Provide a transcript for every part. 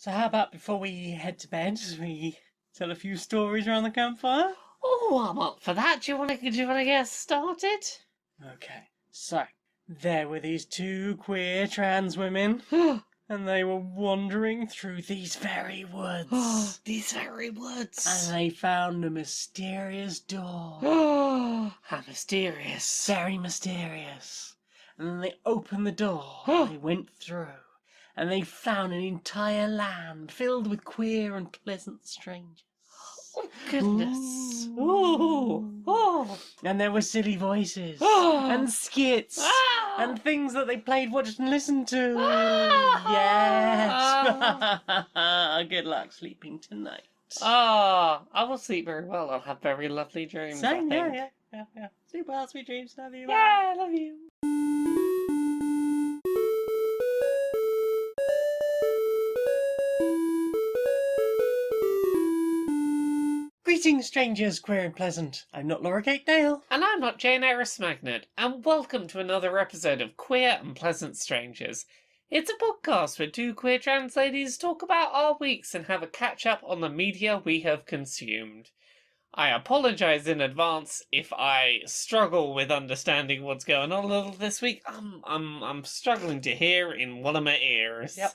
So how about before we head to bed, we tell a few stories around the campfire? Oh, I'm up for that. Do you wanna get started? Okay, so there were these two queer trans women, and they were wandering through these very woods. These very woods. And they found a mysterious door. How mysterious. Very mysterious. And then they opened the door, they went through, and they found an entire land filled with queer and pleasant strangers. Oh, goodness. Ooh. Oh. And there were silly voices, and skits, and things that they played, watched, and listened to. Yes! Good luck sleeping tonight. I will sleep very well. I'll have very lovely dreams. Same, I think. yeah. Sleep well, sweet dreams, love you. Yeah, I love you. Greetings, strangers, queer and pleasant. I'm not Laura Kate Dale. And I'm not Jane Aerith Magnet, and welcome to another episode of Queer and Pleasant Strangers. It's a podcast where two queer trans ladies talk about our weeks and have a catch-up on the media we have consumed. I apologise in advance if I struggle with understanding what's going on a little this week. I'm struggling to hear in one of my ears. Yep.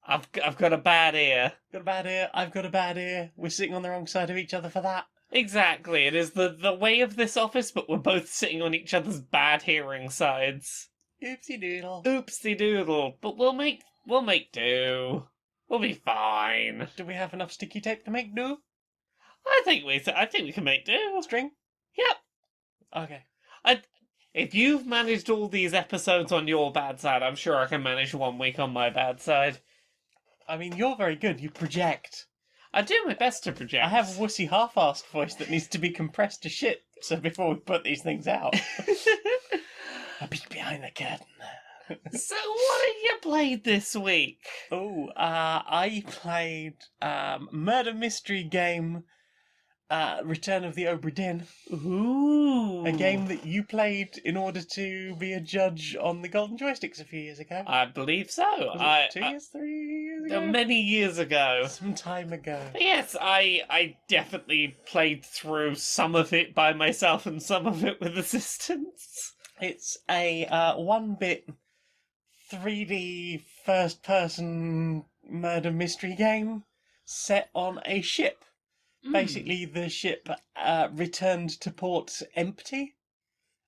I've got a bad ear. Got a bad ear, I've got a bad ear. We're sitting on the wrong side of each other for that. Exactly, it is the way of this office, but we're both sitting on each other's bad hearing sides. Oopsie doodle. Oopsie doodle, but we'll make do. We'll be fine. Do we have enough sticky tape to make do? I think we can make do. String? Yep. Okay. If you've managed all these episodes on your bad side, I'm sure I can manage 1 week on my bad side. I mean, you're very good. You project. I do my best to project. I have a wussy half-assed voice that needs to be compressed to shit, so before we put these things out. A peek behind the curtain. So what have you played this week? Oh, I played murder mystery game Return of the Obra Dinn. Ooh. A game that you played in order to be a judge on the Golden Joysticks a few years ago. I believe so. Was it 2 years, 3 years ago? Many years ago. Some time ago. But yes, I definitely played through some of it by myself and some of it with assistance. It's a 1-bit 3D first-person murder mystery game set on a ship. Basically, the ship returned to port empty,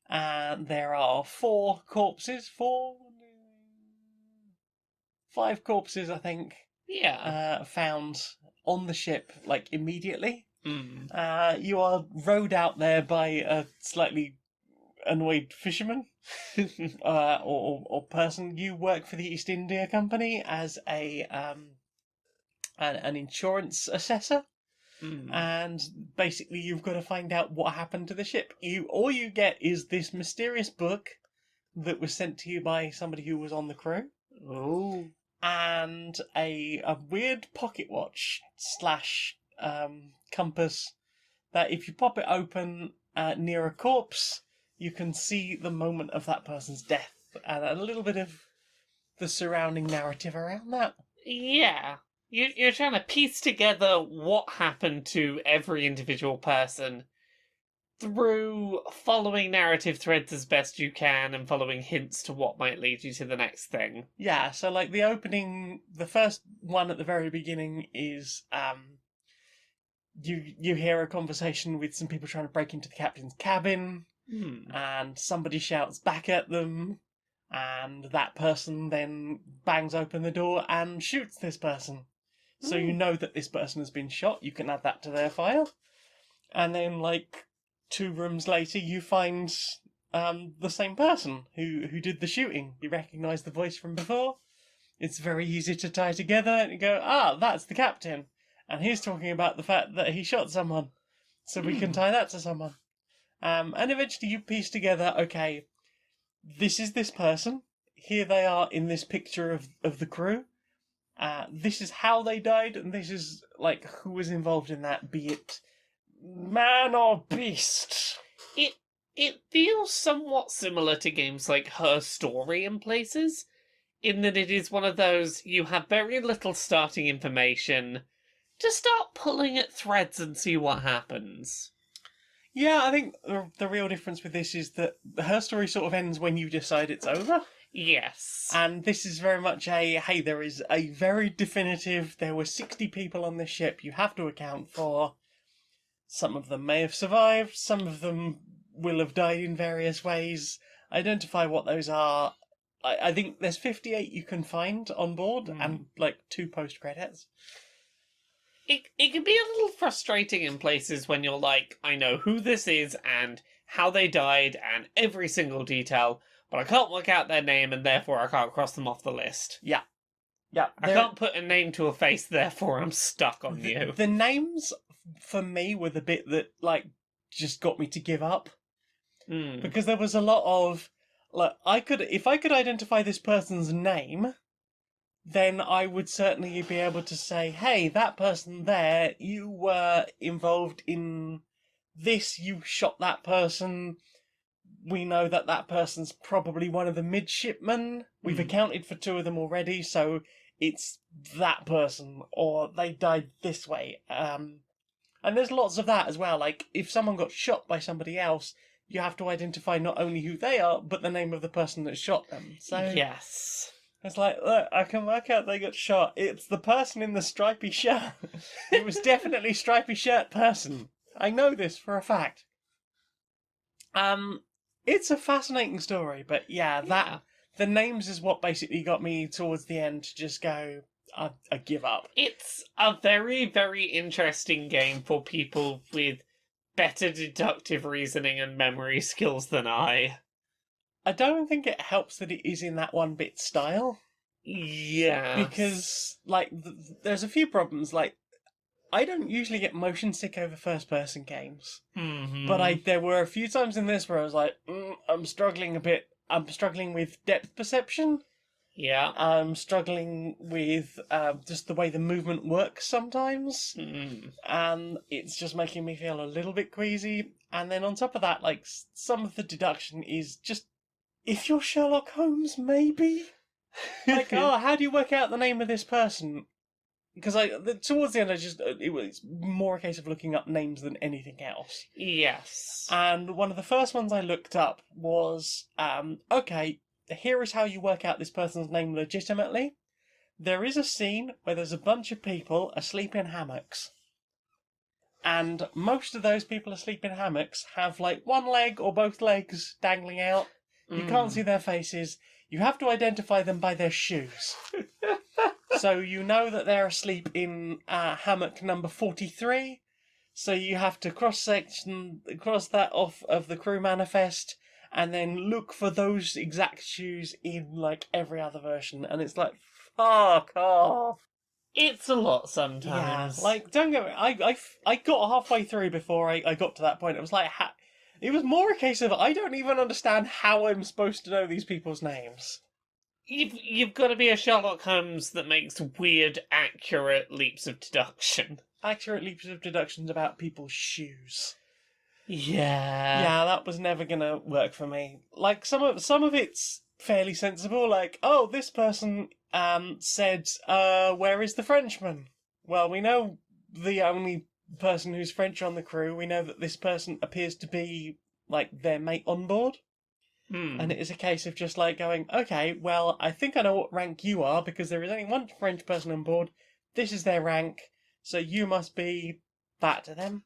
and there are 5 corpses, I think. Yeah. Found on the ship, like, immediately. Mm. You are rowed out there by a slightly annoyed fisherman or person. You work for the East India Company as an insurance assessor. And basically you've got to find out what happened to the ship. All you get is this mysterious book that was sent to you by somebody who was on the crew. Oh. And a weird pocket watch / compass that if you pop it open near a corpse, you can see the moment of that person's death and a little bit of the surrounding narrative around that. Yeah. You're trying to piece together what happened to every individual person through following narrative threads as best you can and following hints to what might lead you to the next thing. Yeah, so like the first one at the very beginning is you hear a conversation with some people trying to break into the captain's cabin, and somebody shouts back at them, and that person then bangs open the door and shoots this person. So you know that this person has been shot. You can add that to their file. And then, like, 2 rooms later, you find the same person who did the shooting. You recognise the voice from before. It's very easy to tie together. And you go, that's the captain. And he's talking about the fact that he shot someone. So we can tie that to someone. And eventually you piece together, okay, this is this person. Here they are in this picture of the crew. This is how they died, and this is, like, who was involved in that, be it man or beast. It feels somewhat similar to games like Her Story in places, in that it is one of those you have very little starting information. Just start pulling at threads and see what happens. Yeah, I think the real difference with this is that her story sort of ends when you decide it's over. Yes. And this is very much hey, there is a very definitive, there were 60 people on this ship you have to account for. Some of them may have survived, some of them will have died in various ways. Identify what those are. I think there's 58 you can find on board, and 2 post-credits. It can be a little frustrating in places when you're like, I know who this is and how they died and every single detail, but I can't work out their name and therefore I can't cross them off the list. Yeah. I can't put a name to a face, therefore I'm stuck on you. The names, for me, were the bit that, just got me to give up. Because there was a lot of, if I could identify this person's name, then I would certainly be able to say, hey, that person there, you were involved in this, you shot that person, we know that that person's probably one of the midshipmen, we've accounted for 2 of them already, so it's that person, or they died this way. And there's lots of that as well, if someone got shot by somebody else, you have to identify not only who they are, but the name of the person that shot them. So yes. It's like, look, I can work out they got shot. It's the person in the stripy shirt. It was definitely stripy shirt person. I know this for a fact. It's a fascinating story, but the names is what basically got me towards the end to just go, I give up. It's a very, very interesting game for people with better deductive reasoning and memory skills than I. I don't think it helps that it is in that 1-bit style. Yeah. Because, there's a few problems. I don't usually get motion sick over first-person games. Mm-hmm. But there were a few times in this where I was like, I'm struggling a bit. I'm struggling with depth perception. Yeah. I'm struggling with just the way the movement works sometimes. And it's just making me feel a little bit queasy. And then on top of that, some of the deduction is just, if you're Sherlock Holmes, maybe? How do you work out the name of this person? Because towards the end, it was more a case of looking up names than anything else. Yes. And one of the first ones I looked up was, okay, here is how you work out this person's name legitimately. There is a scene where there's a bunch of people asleep in hammocks. And most of those people asleep in hammocks have, one leg or both legs dangling out. You can't see their faces. You have to identify them by their shoes. So you know that they're asleep in hammock number 43. So you have to cross that off of the crew manifest, and then look for those exact shoes in every other version. And it's like, fuck off. It's a lot sometimes. Yeah, don't get me. I got halfway through before I got to that point. It was like, it was more a case of I don't even understand how I'm supposed to know these people's names. You've got to be a Sherlock Holmes that makes weird, accurate leaps of deduction. Accurate leaps of deductions about people's shoes. Yeah. Yeah, that was never gonna work for me. Some of it's fairly sensible. This person said, where is the Frenchman? Well, we know the only person who's French on the crew. We know that this person appears to be their mate on board. And it is a case of just going, okay, well, I think I know what rank you are because there is only one French person on board. This is their rank, so you must be that to them.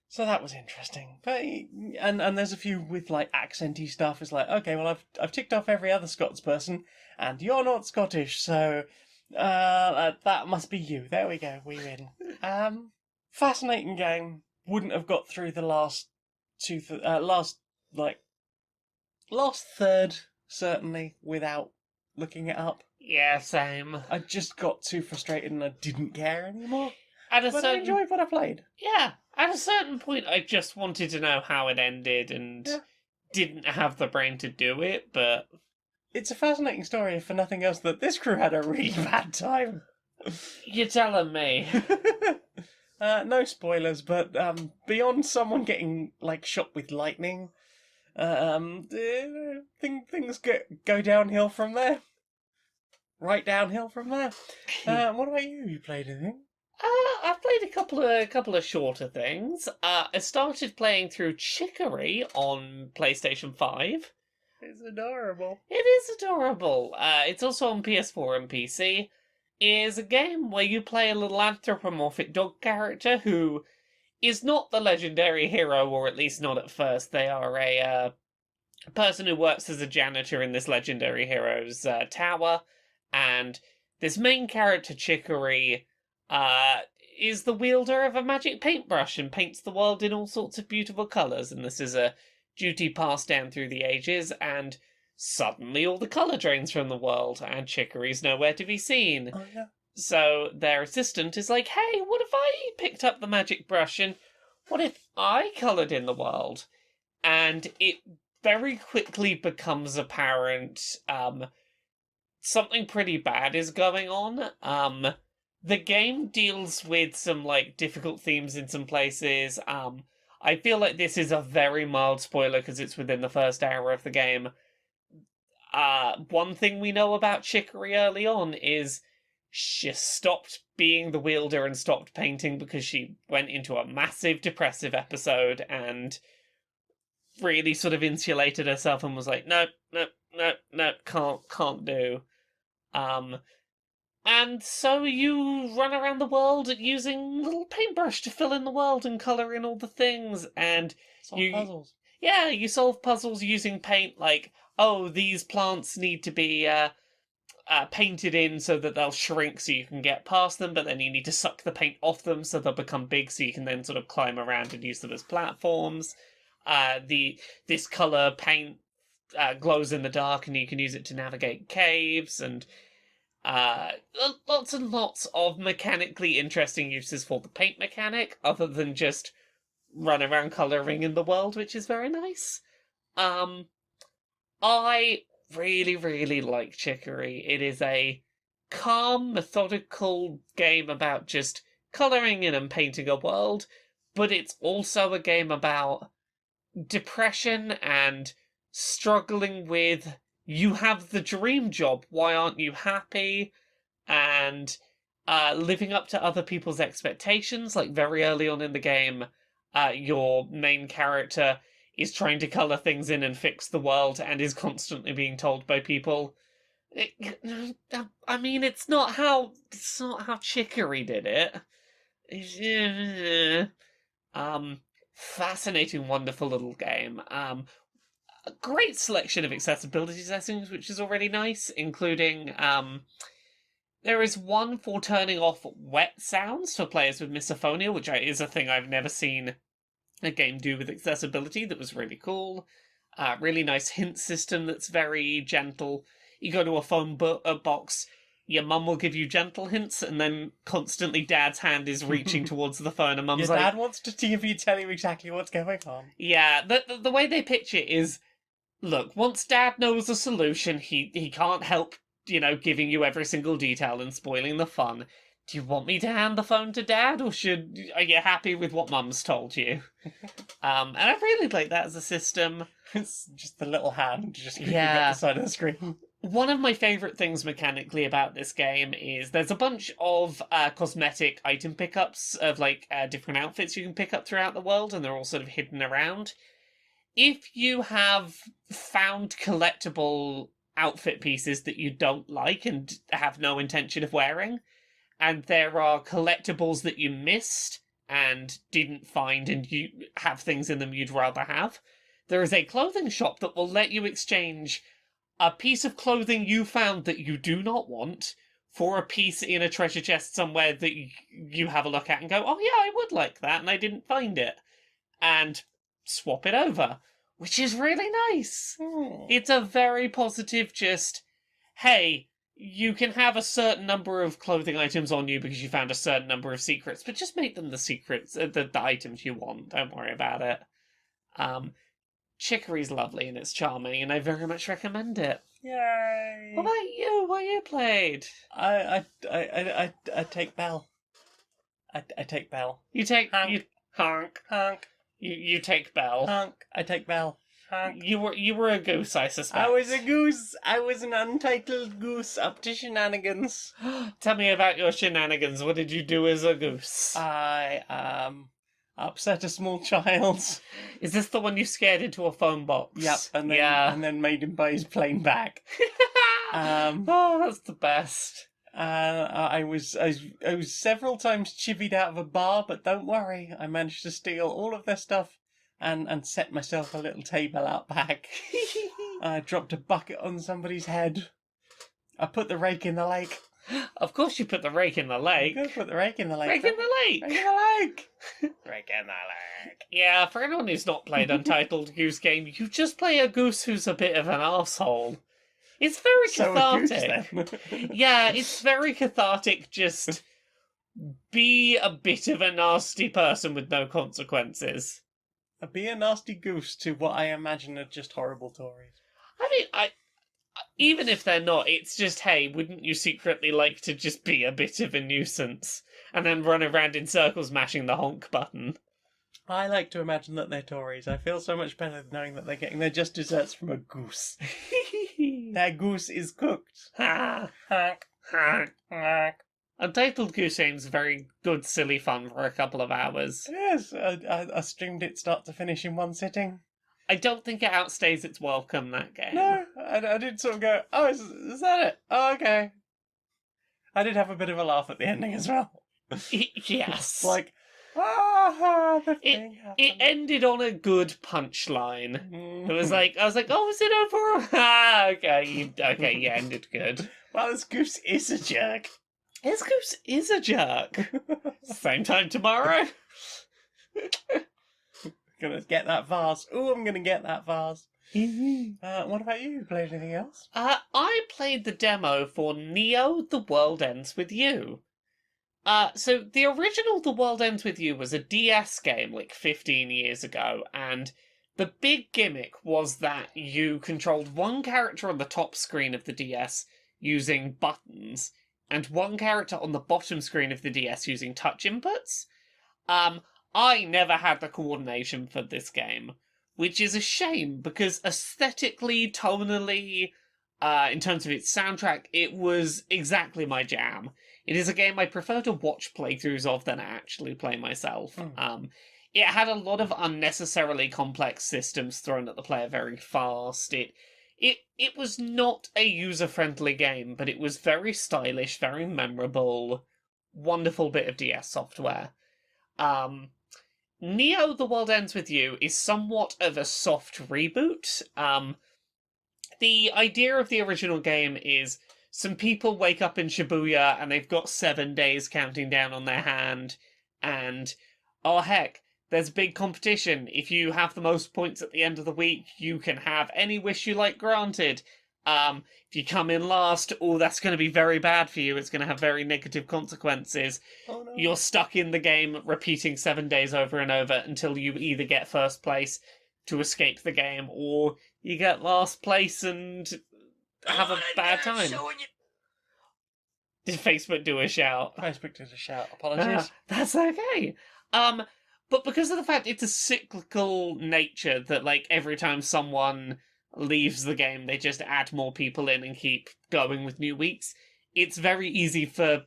So that was interesting. But and there's a few with accenty stuff. It's okay, well, I've ticked off every other Scots person, and you're not Scottish, so that must be you. There we go, we win. Fascinating game. Wouldn't have got through the last third, certainly, without looking it up. Yeah, same. I just got too frustrated and I didn't care anymore. I enjoyed what I played. Yeah, at a certain point I just wanted to know how it ended and didn't have the brain to do it, but... It's a fascinating story, for nothing else, that this crew had a really bad time. You're telling me. No spoilers, but beyond someone getting, shot with lightning... Things go downhill from there. Right downhill from there. What about you? You played anything? I've played a couple of shorter things. I started playing through Chicory on PlayStation 5. It's adorable. It is adorable. It's also on PS4 and PC. It is a game where you play a little anthropomorphic dog character who is not the legendary hero, or at least not at first. They are a person who works as a janitor in this legendary hero's tower, and this main character, Chicory, is the wielder of a magic paintbrush and paints the world in all sorts of beautiful colours, and this is a duty passed down through the ages, and suddenly all the colour drains from the world, and Chicory's nowhere to be seen. Oh, yeah. So their assistant is like, hey, what if I picked up the magic brush, and what if I coloured in the world? And it very quickly becomes apparent something pretty bad is going on. The game deals with some difficult themes in some places. I feel like this is a very mild spoiler because it's within the first hour of the game. One thing we know about Chicory early on is she stopped being the wielder and stopped painting because she went into a massive depressive episode and really sort of insulated herself and was like, nope, can't do. And so you run around the world using little paintbrush to fill in the world and colour in all the things, and Solve puzzles. Yeah, you solve puzzles using paint, like, oh, these plants need to be painted in so that they'll shrink so you can get past them, but then you need to suck the paint off them so they'll become big so you can then sort of climb around and use them as platforms. This colour paint glows in the dark and you can use it to navigate caves, and lots and lots of mechanically interesting uses for the paint mechanic, other than just run around colouring in the world, which is very nice. I really, really like Chicory. It is a calm, methodical game about just colouring in and painting a world, but it's also a game about depression and struggling with, you have the dream job, why aren't you happy? And living up to other people's expectations. Like, very early on in the game, your main character is trying to colour things in and fix the world and is constantly being told by people, I mean, it's not how Chicory did it. Fascinating, wonderful little game. A great selection of accessibility settings, which is already nice, including there is one for turning off wet sounds for players with misophonia, which is a thing I've never seen a game do with accessibility. That was really cool. Really nice hint system that's very gentle. You go to a phone box, your mum will give you gentle hints, and then constantly Dad's hand is reaching towards the phone, and Mum's Your dad wants to TV tell you exactly what's going on. Yeah, the way they pitch it is, look, once Dad knows a solution, he can't help, giving you every single detail and spoiling the fun. Do you want me to hand the phone to Dad, or are you happy with what Mum's told you? And I really like that as a system. It's just the little hand just creeping up the side of the screen. One of my favourite things mechanically about this game is there's a bunch of cosmetic item pickups of different outfits you can pick up throughout the world, and they're all sort of hidden around. If you have found collectible outfit pieces that you don't like and have no intention of wearing, and there are collectibles that you missed and didn't find and you have things in them you'd rather have, there is a clothing shop that will let you exchange a piece of clothing you found that you do not want for a piece in a treasure chest somewhere that you have a look at and go, oh yeah, I would like that and I didn't find it. And swap it over, which is really nice. It's a very positive just, hey, you can have a certain number of clothing items on you because you found a certain number of secrets, but just make them the secrets, the items you want. Don't worry about it. Chicory's lovely and it's charming, and I very much recommend it. Yay! What about you? What you played? I take Belle. I take Belle. You take Honk. you honk. Honk. You take Belle. Honk. I take Belle. You were a goose, I suspect. I was a goose. I was an untitled goose up to shenanigans. Tell me about your shenanigans. What did you do as a goose? I upset a small child. Is this the one you scared into a phone box? Yep, and then made him buy his plane back. Oh, that's the best. I was several times chivied out of a bar, but don't worry, I managed to steal all of their stuff and set myself a little table out back. I dropped a bucket on somebody's head. I put the rake in the lake. Of course you put the rake in the lake. You gotta put the rake in the lake. Rake in the lake! Rake in the lake! Rake in the lake. Yeah, for anyone who's not played Untitled Goose Game, you just play a goose who's a bit of an arsehole. It's very cathartic. Yeah, it's very cathartic, just be a bit of a nasty person with no consequences. Be a nasty goose to what I imagine are just horrible Tories. I mean, even if they're not, it's just, hey, wouldn't you secretly like to just be a bit of a nuisance and then run around in circles mashing the honk button? I like to imagine that they're Tories. I feel so much better knowing that they're getting their just desserts from a goose. Their goose is cooked. Untitled Goose Game's very good, silly fun for a couple of hours. Yes, I streamed it start to finish in one sitting. I don't think it outstays its welcome, that game. No, I did sort of go, oh, is that it? Oh, okay. I did have a bit of a laugh at the ending as well. Yes. Like, the thing happened. It ended on a good punchline. It was like, I was like, oh, is it over? Okay, you ended good. Well, this goose is a jerk. This goose is a jerk. Same time tomorrow. Gonna get that vase. Ooh, I'm gonna get that vase. What about you? Played anything else? I played the demo for Neo: The World Ends With You. So the original The World Ends With You was a DS game like 15 years ago, and the big gimmick was that you controlled one character on the top screen of the DS using buttons, and one character on the bottom screen of the DS using touch inputs. I never had the coordination for this game, which is a shame, because aesthetically, tonally, in terms of its soundtrack, it was exactly my jam. It is a game I prefer to watch playthroughs of than actually play myself. It had a lot of unnecessarily complex systems thrown at the player very fast. It was not a user-friendly game, but it was very stylish, very memorable, wonderful bit of DS software. Neo: The World Ends With You is somewhat of a soft reboot. The idea of the original game is some people wake up in Shibuya and they've got 7 days counting down on their hand, and, oh heck, there's a big competition. If you have the most points at the end of the week, you can have any wish you like granted. If you come in last, that's going to be very bad for you. It's going to have very negative consequences. Oh, no. You're stuck in the game repeating 7 days over and over until you either get first place to escape the game, or you get last place and have a bad time. Did Facebook do a shout? Facebook did a shout. Apologies. That's okay. But because of the fact it's a cyclical nature that, like, every time someone leaves the game, they just add more people in and keep going with new weeks, it's very easy to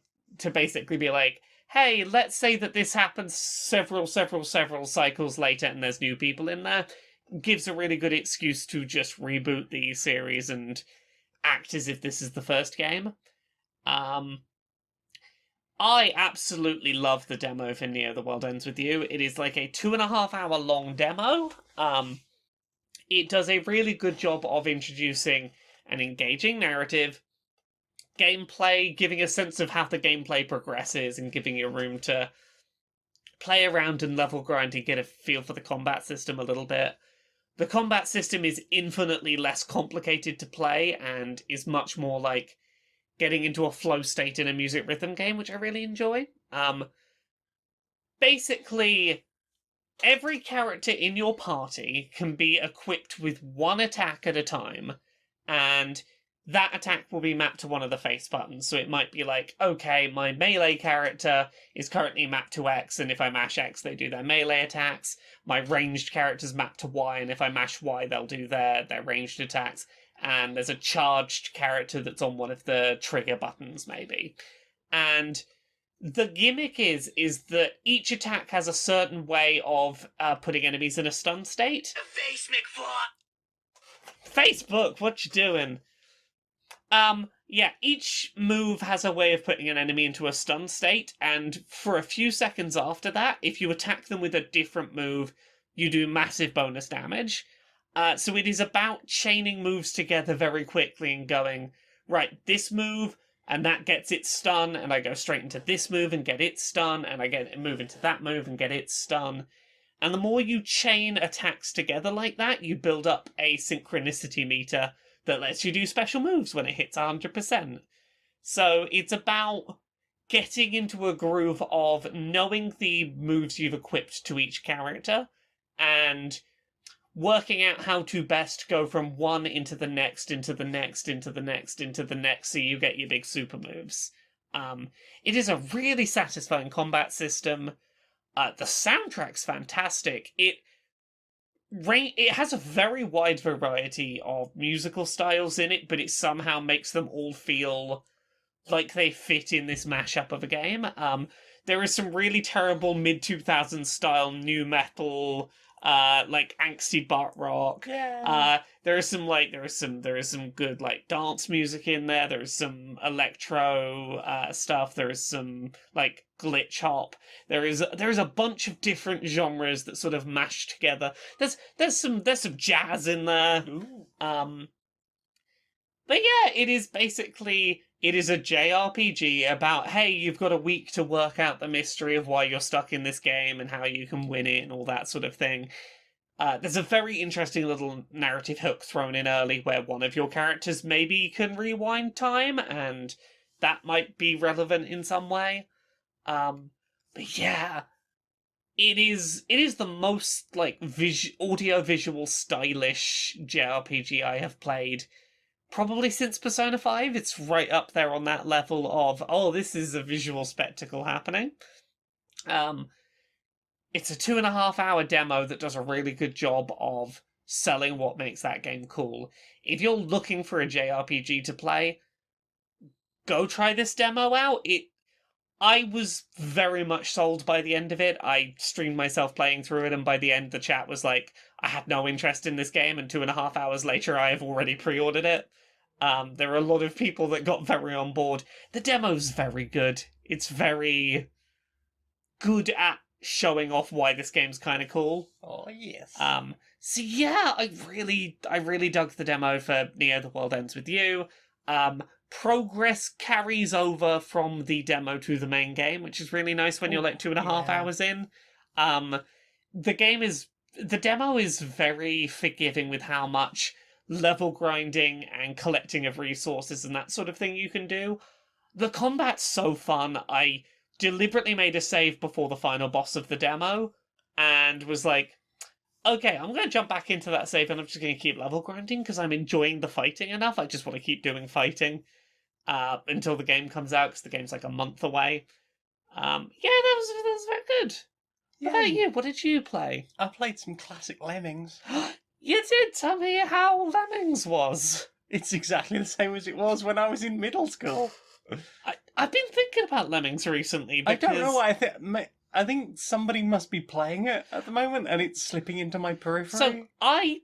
basically be like, hey, let's say that this happens several cycles later and there's new people in there. Gives a really good excuse to just reboot the series and act as if this is the first game. I absolutely love the demo for Neo: The World Ends With You. It is like a 2.5 hour long demo. It does a really good job of introducing an engaging narrative, gameplay, giving a sense of how the gameplay progresses and giving you room to play around and level grind and get a feel for the combat system a little bit. The combat system is infinitely less complicated to play and is much more like getting into a flow state in a music rhythm game, which I really enjoy. Basically, every character in your party can be equipped with one attack at a time, and that attack will be mapped to one of the face buttons. So it might be like, okay, my melee character is currently mapped to X, and if I mash X, they do their melee attacks. My ranged character's mapped to Y, and if I mash Y, they'll do their ranged attacks. And there's a charged character that's on one of the trigger buttons, maybe. And the gimmick is that each attack has a certain way of putting enemies in a stun state. Face McFly! Facebook, what you doing? Yeah, each move has a way of putting an enemy into a stun state, and for a few seconds after that, if you attack them with a different move, you do massive bonus damage. So it is about chaining moves together very quickly and going, right, this move, and that gets its stun, and I go straight into this move and get its stun, and I move into that move and get its stun. And the more you chain attacks together like that, you build up a synchronicity meter that lets you do special moves when it hits 100%. So it's about getting into a groove of knowing the moves you've equipped to each character, and working out how to best go from one into the next, into the next, into the next, into the next, so you get your big super moves. It is a really satisfying combat system. The soundtrack's fantastic. It has a very wide variety of musical styles in it, but it somehow makes them all feel like they fit in this mashup of a game. There is some really terrible mid-2000s style new metal, like angsty butt rock. Yeah. There is some good like dance music in there. There is some electro stuff. There is some like glitch hop. There is a bunch of different genres that sort of mash together. There's some jazz in there. Ooh. But yeah, it is a JRPG about, hey, you've got a week to work out the mystery of why you're stuck in this game and how you can win it and all that sort of thing. There's a very interesting little narrative hook thrown in early where one of your characters maybe can rewind time, and that might be relevant in some way. But yeah, it is the most like audio-visual stylish JRPG I have played. Probably since Persona 5, it's right up there on that level of, oh, this is a visual spectacle happening. It's a 2.5-hour demo that does a really good job of selling what makes that game cool. If you're looking for a JRPG to play, go try this demo out. I was very much sold by the end of it. I streamed myself playing through it, and by the end the chat was like, I had no interest in this game, and 2.5 hours later I have already pre-ordered it. There are a lot of people that got very on board. The demo's very good. It's very good at showing off why this game's kind of cool. Oh, yes. So yeah, I really dug the demo for Neo: The World Ends With You. Progress carries over from the demo to the main game, which is really nice when you're like 2.5 hours in. The demo is very forgiving with how much level grinding and collecting of resources and that sort of thing you can do. The combat's so fun. I deliberately made a save before the final boss of the demo and was like, okay, I'm going to jump back into that save and I'm just going to keep level grinding because I'm enjoying the fighting enough. I just want to keep doing fighting until the game comes out, because the game's like a month away. That was very good. What about you? What did you play? I played some classic Lemmings. You did tell me how Lemmings was. It's exactly the same as it was when I was in middle school. I've been thinking about Lemmings recently because... I don't know why. I think somebody must be playing it at the moment and it's slipping into my periphery. So I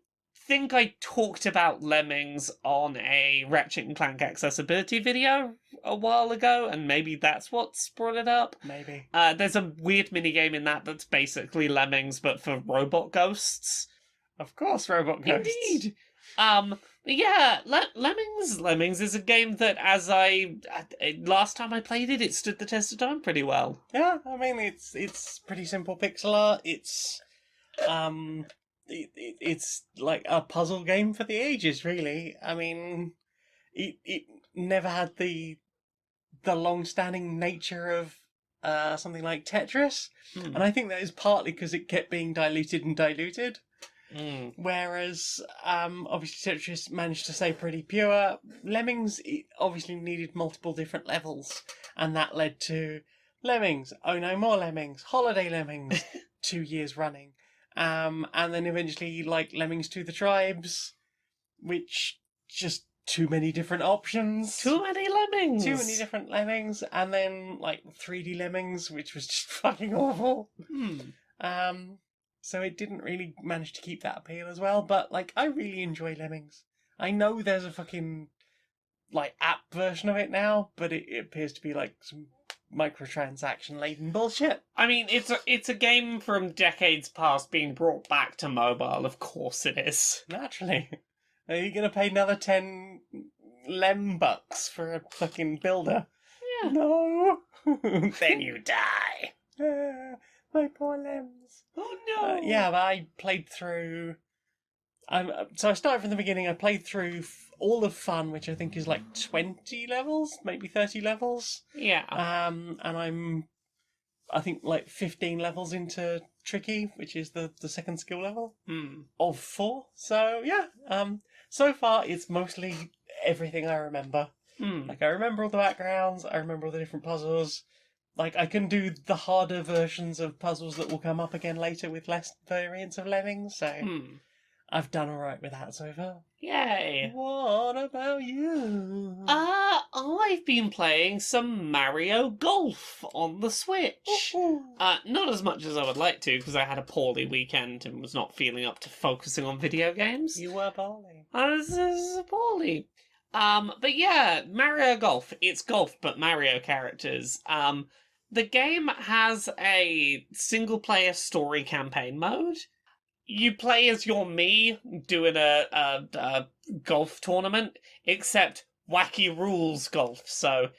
think I talked about Lemmings on a Ratchet and Clank accessibility video a while ago, and maybe that's what's brought it up. Maybe. There's a weird minigame in that's basically Lemmings, but for robot ghosts. Of course, robot ghosts. Indeed. Yeah, Lemmings is a game that, last time I played it, it stood the test of time pretty well. Yeah, I mean, it's pretty simple pixel art. It's like a puzzle game for the ages, really. I mean, it never had the long-standing nature of something like Tetris, and I think that is partly because it kept being diluted and diluted. Whereas, obviously Tetris managed to stay pretty pure. Lemmings obviously needed multiple different levels, and that led to Lemmings, Oh No More Lemmings, Holiday Lemmings, 2 years running. And then eventually, like, Lemmings to the Tribes, which just too many different options. Too many lemmings! Too many different lemmings, and then, like, 3D Lemmings, which was just fucking awful. So it didn't really manage to keep that appeal as well, but, like, I really enjoy Lemmings. I know there's a fucking, like, app version of it now, but it appears to be, like, some microtransaction-laden bullshit. I mean, it's a game from decades past being brought back to mobile, of course it is. Naturally. Are you gonna pay another 10 lem bucks for a fucking builder? Yeah. No! Then you die! My poor lems. Oh no! Yeah, but I played through... so I started from the beginning, I played through all of Fun, which I think is like 20 levels, maybe 30 levels. Yeah. And I'm, I think, like 15 levels into Tricky, which is the second skill level of 4. So, yeah, so far it's mostly everything I remember. Like, I remember all the backgrounds, I remember all the different puzzles. Like, I can do the harder versions of puzzles that will come up again later with less variants of lemmings, so I've done alright with that so far. Yay! What about you? I've been playing some Mario Golf on the Switch. Not as much as I would like to, because I had a poorly weekend and was not feeling up to focusing on video games. You were poorly. I was poorly. But yeah, Mario Golf. It's golf, but Mario characters. The game has a single-player story campaign mode. You play as your me doing a golf tournament, except wacky rules golf. So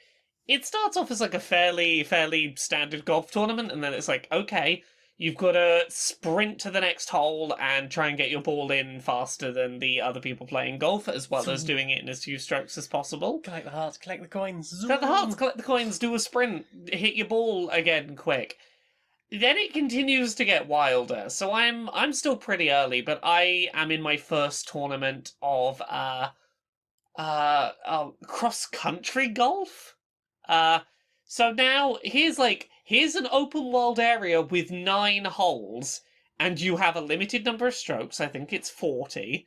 it starts off as like a fairly standard golf tournament, and then it's like, okay, you've got to sprint to the next hole and try and get your ball in faster than the other people playing golf, as well as doing it in as few strokes as possible. Collect the hearts, collect the coins. Collect the hearts, collect the coins, do a sprint, hit your ball again quick. Then it continues to get wilder. So I'm still pretty early, but I am in my first tournament of cross-country golf. So now here's an open world area with 9 holes, and you have a limited number of strokes. I think it's 40.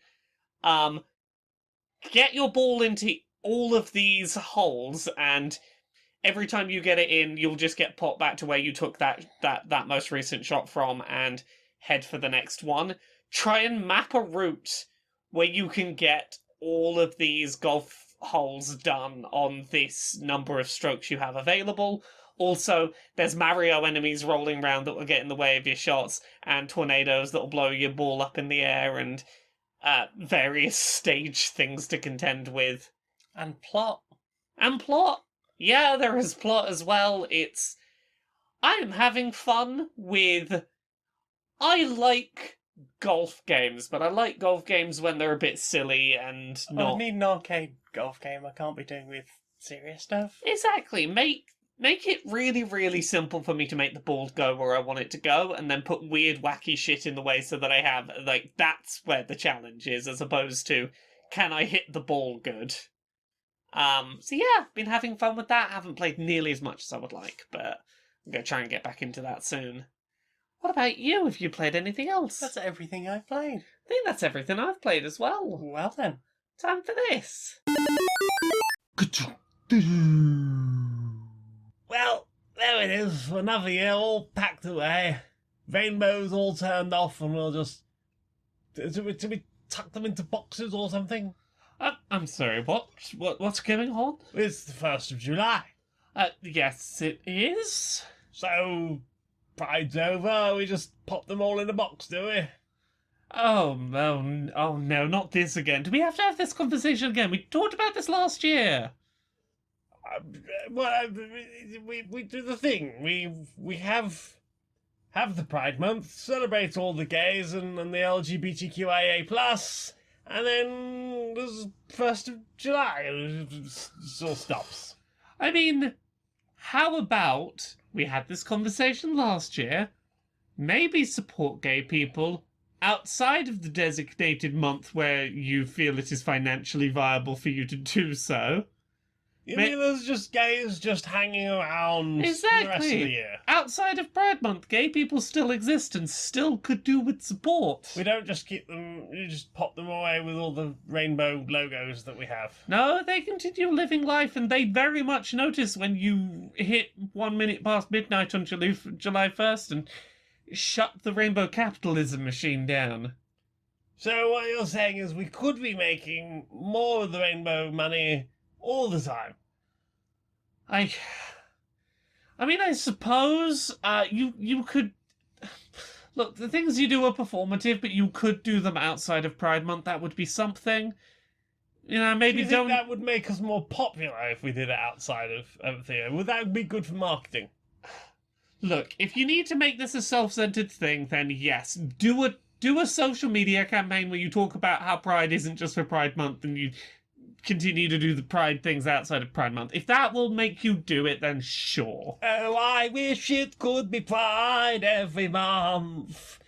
Get your ball into all of these holes, and every time you get it in, you'll just get popped back to where you took that most recent shot from and head for the next one. Try and map a route where you can get all of these golf holes done on this number of strokes you have available. Also, there's Mario enemies rolling around that will get in the way of your shots, and tornadoes that will blow your ball up in the air, and various stage things to contend with. And plot. And plot. Yeah, there is plot as well. I am having fun with... I like golf games, but I like golf games when they're a bit silly and not... I need an arcade golf game. I can't be doing with serious stuff. Exactly. Make it really, really simple for me to make the ball go where I want it to go, and then put weird, wacky shit in the way so that I have... Like, that's where the challenge is, as opposed to, can I hit the ball good? So yeah, been having fun with that. Haven't played nearly as much as I would like, but I'm going to try and get back into that soon. What about you? Have you played anything else? That's everything I've played. I think that's everything I've played as well. Well then. Time for this. Well, there it is. Another year all packed away. Rainbows all turned off, and we'll just... Do we tuck them into boxes or something? I'm sorry, what's going on? It's the 1st of July. Yes, it is. So, Pride's over, we just pop them all in a box, do we? Oh no, not this again. Do we have to have this conversation again? We talked about this last year. We do the thing. We have the Pride Month, celebrate all the gays and the LGBTQIA+, and then there's 1st of July, it all stops. I mean, how about we had this conversation last year, maybe support gay people, outside of the designated month where you feel it is financially viable for you to do so. You mean there's just gays just hanging around for the rest of the Exactly. year? Outside of Pride Month, gay people still exist and still could do with support. We don't just keep them, you just pop them away with all the rainbow logos that we have. No, they continue living life, and they very much notice when you hit 1 minute past midnight on July 1st and shut the rainbow capitalism machine down. So what you're saying is we could be making more of the rainbow money all the time. I mean, I suppose you could. Look, the things you do are performative, but you could do them outside of Pride Month. That would be something. You know, maybe Do you think that would make us more popular if we did it outside of the year? Would that be good for marketing? Look, if you need to make this a self-centered thing, then yes, do a social media campaign where you talk about how Pride isn't just for Pride Month, and you continue to do the Pride things outside of Pride Month. If that will make you do it, then sure. Oh, I wish it could be Pride every month.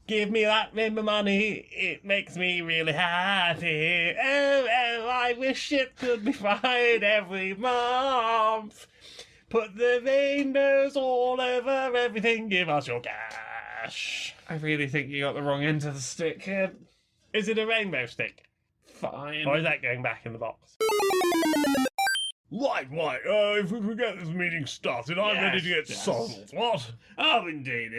Give me that rainbow money, it makes me really happy. Oh, I wish it could be Pride every month. Put the rainbows all over everything, give us your cash. I really think you got the wrong end of the stick here. Is it a rainbow stick? Fine. Or is that going back in the box? Right. If we could get this meeting started, I'm ready to get sold. What? Oh, indeed.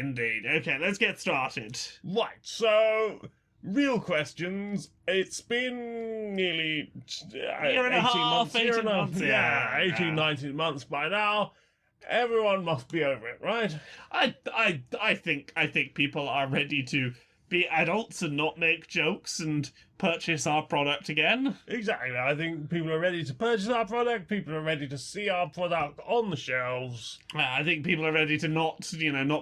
Okay, let's get started. Right, so, real questions. It's been nearly Year and a half, 18 months, yeah, 18, 19 months by now. Everyone must be over it, right? I think people are ready to be adults and not make jokes and purchase our product again. Exactly. I think people are ready to purchase our product. People are ready to see our product on the shelves. I think people are ready to not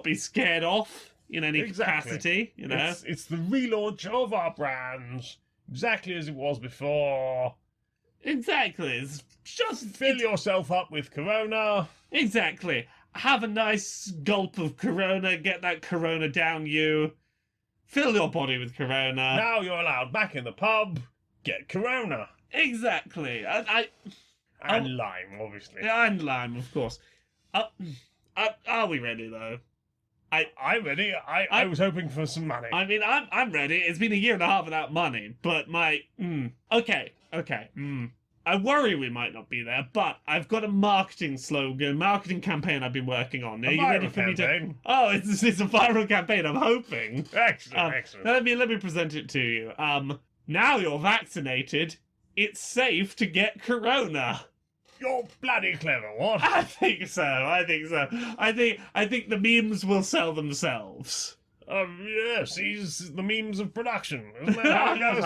be scared off in any capacity. It's the relaunch of our brands, exactly as it was before. Exactly. It's just fill yourself up with Corona. Exactly. Have a nice gulp of Corona. Get that Corona down you. Fill your body with Corona. Now you're allowed back in the pub. Get Corona. Exactly. And lime, obviously. Yeah, and lime, of course. Are we ready though? I'm ready. I was hoping for some money. I mean, I'm ready. It's been a year and a half without money, but okay. I worry we might not be there, but I've got a marketing campaign I've been working on. Are you ready for me to? Oh, it's a viral campaign. I'm hoping. Excellent. Let me present it to you. Now you're vaccinated, it's safe to get Corona. You're bloody clever. What? I think so. I think the memes will sell themselves. Yes, he's the memes of production. Isn't that how it goes?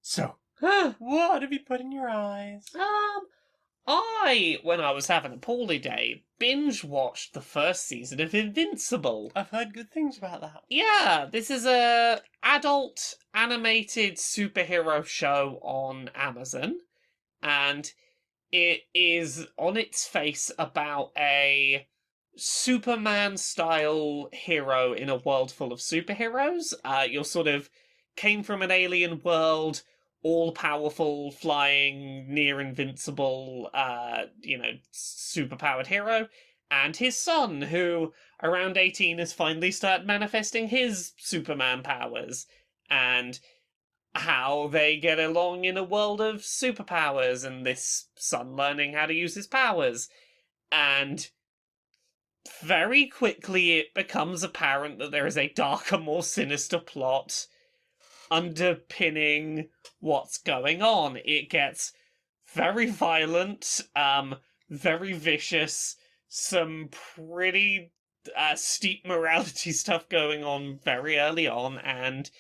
So, what have you put in your eyes? When I was having a poorly day, binge-watched the first season of Invincible. I've heard good things about that. Yeah, this is a adult animated superhero show on Amazon, and it is on its face about a Superman-style hero in a world full of superheroes. You're sort of came from an alien world, all-powerful, flying, near-invincible, super-powered hero, and his son, who, around 18, has finally started manifesting his Superman powers, and how they get along in a world of superpowers, and this son learning how to use his powers. And very quickly it becomes apparent that there is a darker, more sinister plot underpinning what's going on. It gets very violent, very vicious, some pretty steep morality stuff going on very early on, and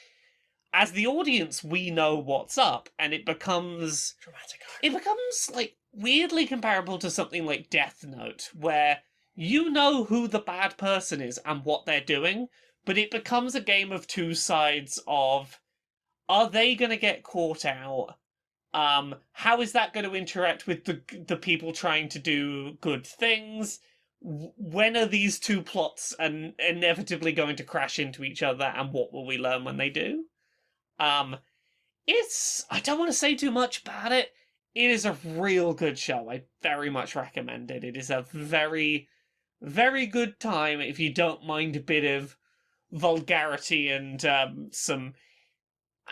as the audience we know what's up, and it becomes dramatic. It becomes like weirdly comparable to something like Death Note, where you know who the bad person is and what they're doing, but it becomes a game of two sides of, are they going to get caught out? How is that going to interact with the people trying to do good things? when are these two plots inevitably going to crash into each other, and what will we learn when they do? I don't want to say too much about it. It is a real good show. I very much recommend it. It is a very, very good time if you don't mind a bit of vulgarity and some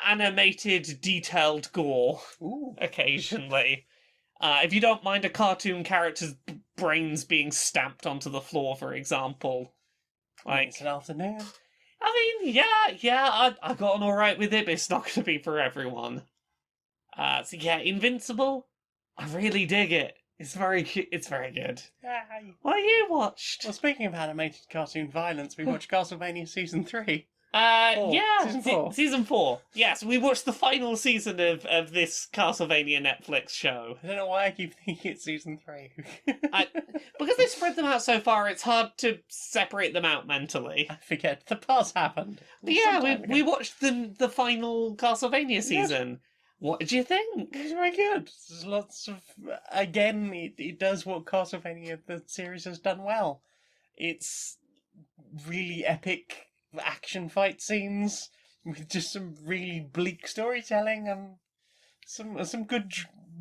animated, detailed gore occasionally. If you don't mind a cartoon character's brains being stamped onto the floor, for example. Like, It's an afternoon. I mean, yeah, I got on alright with it, but it's not going to be for everyone. So yeah, Invincible, I really dig it. It's very good. Yay. What have you watched? Well, speaking of animated cartoon violence, we watched Castlevania Season 3. Season 4. Yes, we watched the final season of this Castlevania Netflix show. I don't know why I keep thinking it's Season 3. Because they spread them out so far, it's hard to separate them out mentally. I forget. The past happened. But yeah, we watched the final Castlevania season. What did you think? It's very good. There's lots of... Again, it does what Castlevania, the series, has done well. It's really epic action fight scenes with just some really bleak storytelling and some good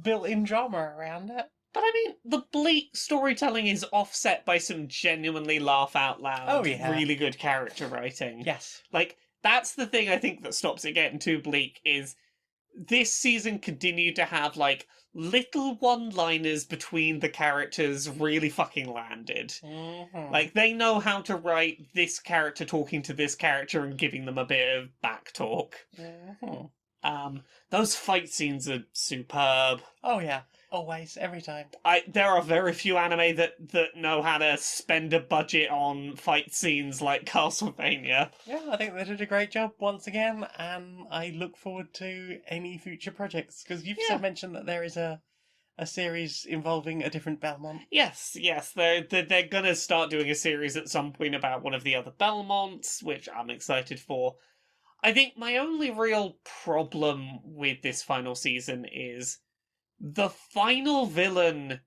built-in drama around it. But I mean, the bleak storytelling is offset by some genuinely laugh-out-loud, really good character writing. Yes. Like, that's the thing I think that stops it getting too bleak, is this season continued to have, like, little one-liners between the characters really fucking landed. Mm-hmm. Like, they know how to write this character talking to this character and giving them a bit of back talk. Mm-hmm. Those fight scenes are superb. Oh yeah, always, every time. There are very few anime that know how to spend a budget on fight scenes like Castlevania. Yeah, I think they did a great job once again, and I look forward to any future projects, because you've Yeah. mentioned that there is a series involving a different Belmont. Yes, they're gonna start doing a series at some point about one of the other Belmonts, which I'm excited for. I think my only real problem with this final season is the final villain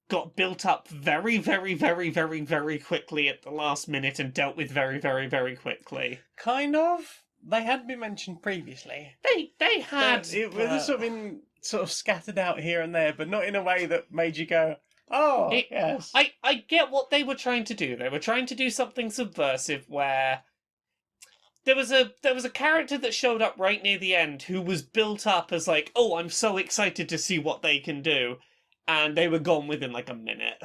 got built up very, very, very, very, very quickly at the last minute and dealt with very, very, very quickly. Kind of. They had been mentioned previously. They had... It was sort of been sort of scattered out here and there, but not in a way that made you go, oh, yes. I get what they were trying to do. They were trying to do something subversive where there was a character that showed up right near the end who was built up as like, oh, I'm so excited to see what they can do, and they were gone within like a minute.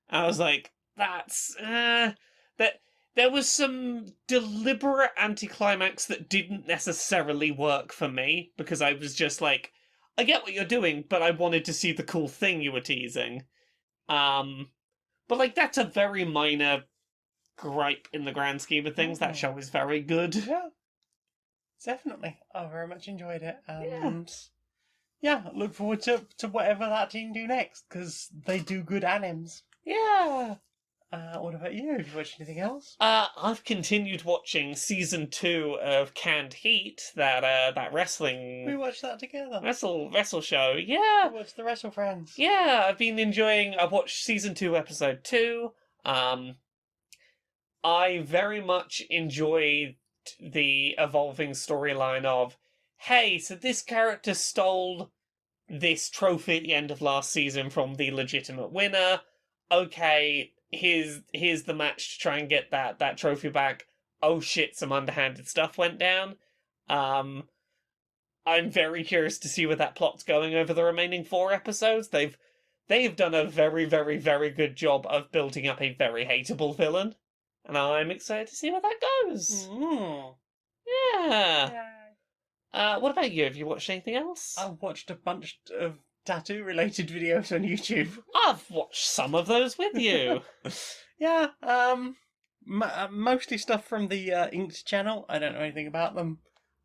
I was like, that's that. There was some deliberate anticlimax that didn't necessarily work for me, because I was just like, I get what you're doing, but I wanted to see the cool thing you were teasing. But like, that's a very minor gripe in the grand scheme of things. That show is very good. Yeah, definitely. I very much enjoyed it, and yeah, look forward to whatever that team do next, because they do good animes. Yeah. What about you? Have you watched anything else? I've continued watching season 2 of Canned Heat, that wrestling We watched that together. wrestle show. Yeah. We watched the Wrestle Friends. Yeah, I've watched season 2, episode 2. I very much enjoyed the evolving storyline of, hey, so this character stole this trophy at the end of last season from the legitimate winner. Okay, here's the match to try and get that trophy back. Oh shit, some underhanded stuff went down. I'm very curious to see where that plot's going over the remaining 4 episodes. They've done a very, very, very good job of building up a very hateable villain. And I'm excited to see where that goes. Mm. Yeah. What about you? Have you watched anything else? I watched a bunch of tattoo-related videos on YouTube. I've watched some of those with you. Yeah, mostly stuff from the Inked channel. I don't know anything about them,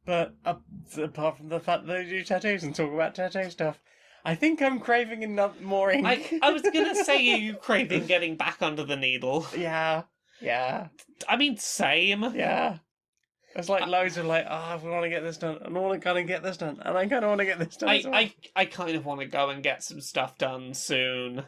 but apart from the fact that they do tattoos and talk about tattoo stuff, I think I'm craving more ink. I was gonna say, are you craving getting back under the needle? Yeah. I mean, same. Yeah. There's like loads of like, I want to get this done, and I want to kind of get this done, and I kind of want to get this done. I kind of want to go and get some stuff done soon.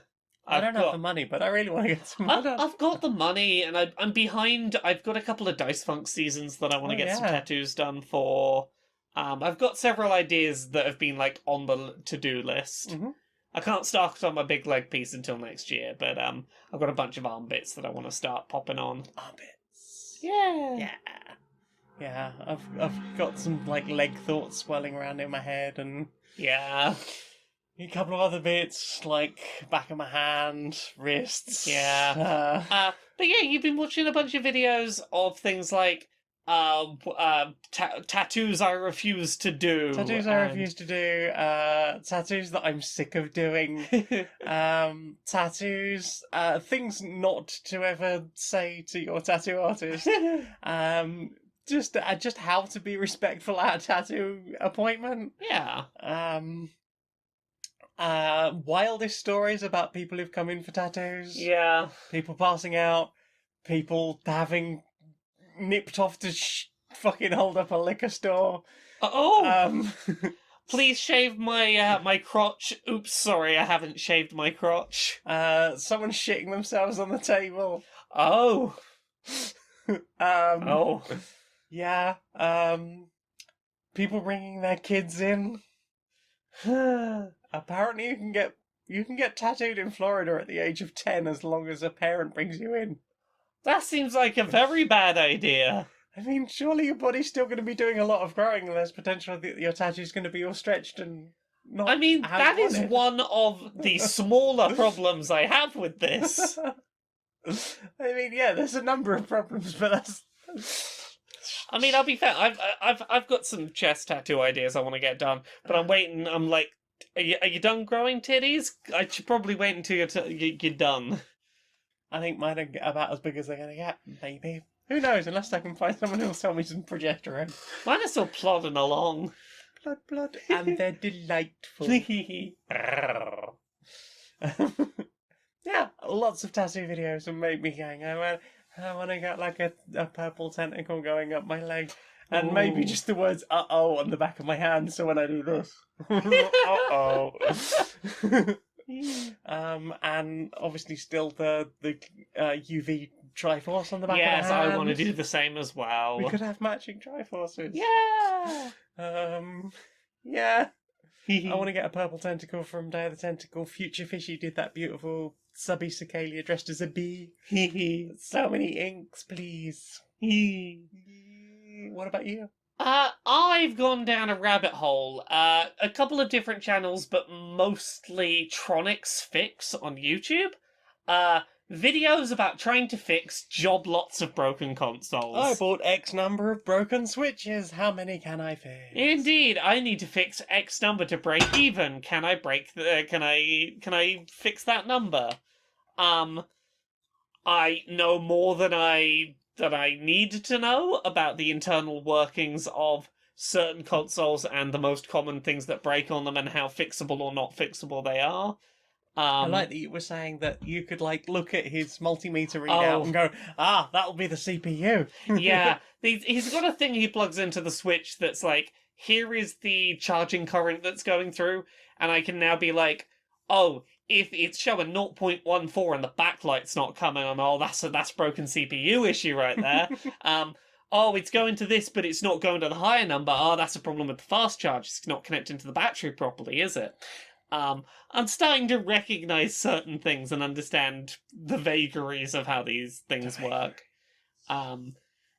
I don't have the money, but I really want to get some more done. I've got the money, and I'm behind. I've got a couple of Dice Funk seasons that I want to get some tattoos done for. I've got several ideas that have been like on the to-do list. Mm-hmm. I can't start on my big leg piece until next year, but I've got a bunch of arm bits that I want to start popping on. Arm bits. Yeah. Yeah, I've got some like leg thoughts swirling around in my head, and Yeah. a couple of other bits like back of my hand, wrists. Yeah. But yeah, you've been watching a bunch of videos of things like tattoos I refuse to do. Tattoos I refuse to do. Tattoos that I'm sick of doing. Tattoos. Things not to ever say to your tattoo artist. Just how to be respectful at a tattoo appointment. Yeah. Wildest stories about people who've come in for tattoos. Yeah. People passing out. People having nipped off to fucking hold up a liquor store. Please shave my my crotch. Oops, sorry, I haven't shaved my crotch. Someone shitting themselves on the table. Oh. Yeah. People bringing their kids in. Apparently, you can get tattooed in Florida at the age of 10 as long as a parent brings you in. That seems like a very bad idea. I mean, surely your body's still going to be doing a lot of growing, and there's potential that your tattoo's going to be all stretched and not. I mean, how that you want is it. one of the smaller problems I have with this. I mean, yeah, there's a number of problems, but that's. I mean, I'll be fair. I've got some chest tattoo ideas I want to get done, but I'm waiting. I'm like, are you done growing titties? I should probably wait until you're done. I think mine are about as big as they're going to get, maybe. Who knows, unless I can find someone who'll sell me some progesterone. Mine are still plodding along. Blood, and they're delightful. Yeah, lots of tattoo videos will make me going, I want to get like a purple tentacle going up my leg. And maybe just the words "uh-oh" on the back of my hand, so when I do this. Uh-oh. And obviously still the UV Triforce on the back of my hand. Yes, I want to do the same as well. We could have matching Triforces. Yeah! Yeah. I want to get a purple tentacle from Day of the Tentacle. Future Fishy did that beautiful subby cicalia dressed as a bee. So many inks, please. What about you? I've gone down a rabbit hole. A couple of different channels, but mostly Tronics Fix on YouTube. Videos about trying to fix job lots of broken consoles. I bought X number of broken switches. How many can I fix? Indeed, I need to fix X number to break even. Can I break the? Can I fix that number? I know more than I need to know about the internal workings of certain consoles and the most common things that break on them and how fixable or not fixable they are. I like that you were saying that you could like look at his multimeter readout and go, that'll be the CPU. Yeah, he's got a thing he plugs into the Switch that's like, here is the charging current that's going through, and I can now be like, oh, if it's showing 0.14 and the backlight's not coming on, that's broken CPU issue right there. Oh, it's going to this, but it's not going to the higher number. Oh, that's a problem with the fast charge. It's not connecting to the battery properly, is it? I'm starting to recognize certain things and understand the vagaries of how these things work.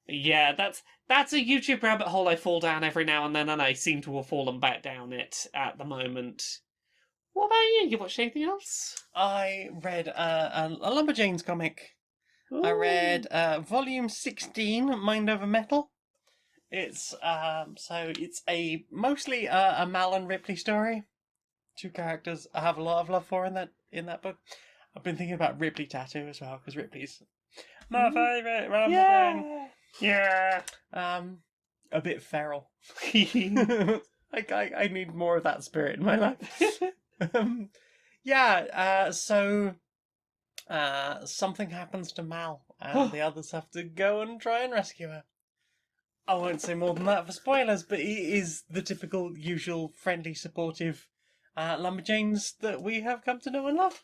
Yeah, that's a YouTube rabbit hole I fall down every now and then, and I seem to have fallen back down it at the moment. What about you? You watched anything else? I read a Lumberjanes comic. Ooh. I read volume 16, Mind Over Metal. It's mostly a Mal and Ripley story. Two characters I have a lot of love for in that book. I've been thinking about Ripley tattoo as well, because Ripley's my favourite Lumberjane. Yeah. A bit feral. I need more of that spirit in my life. So something happens to Mal, and the others have to go and try and rescue her. I won't say more than that for spoilers, but he is the typical, usual, friendly, supportive Lumberjanes that we have come to know and love.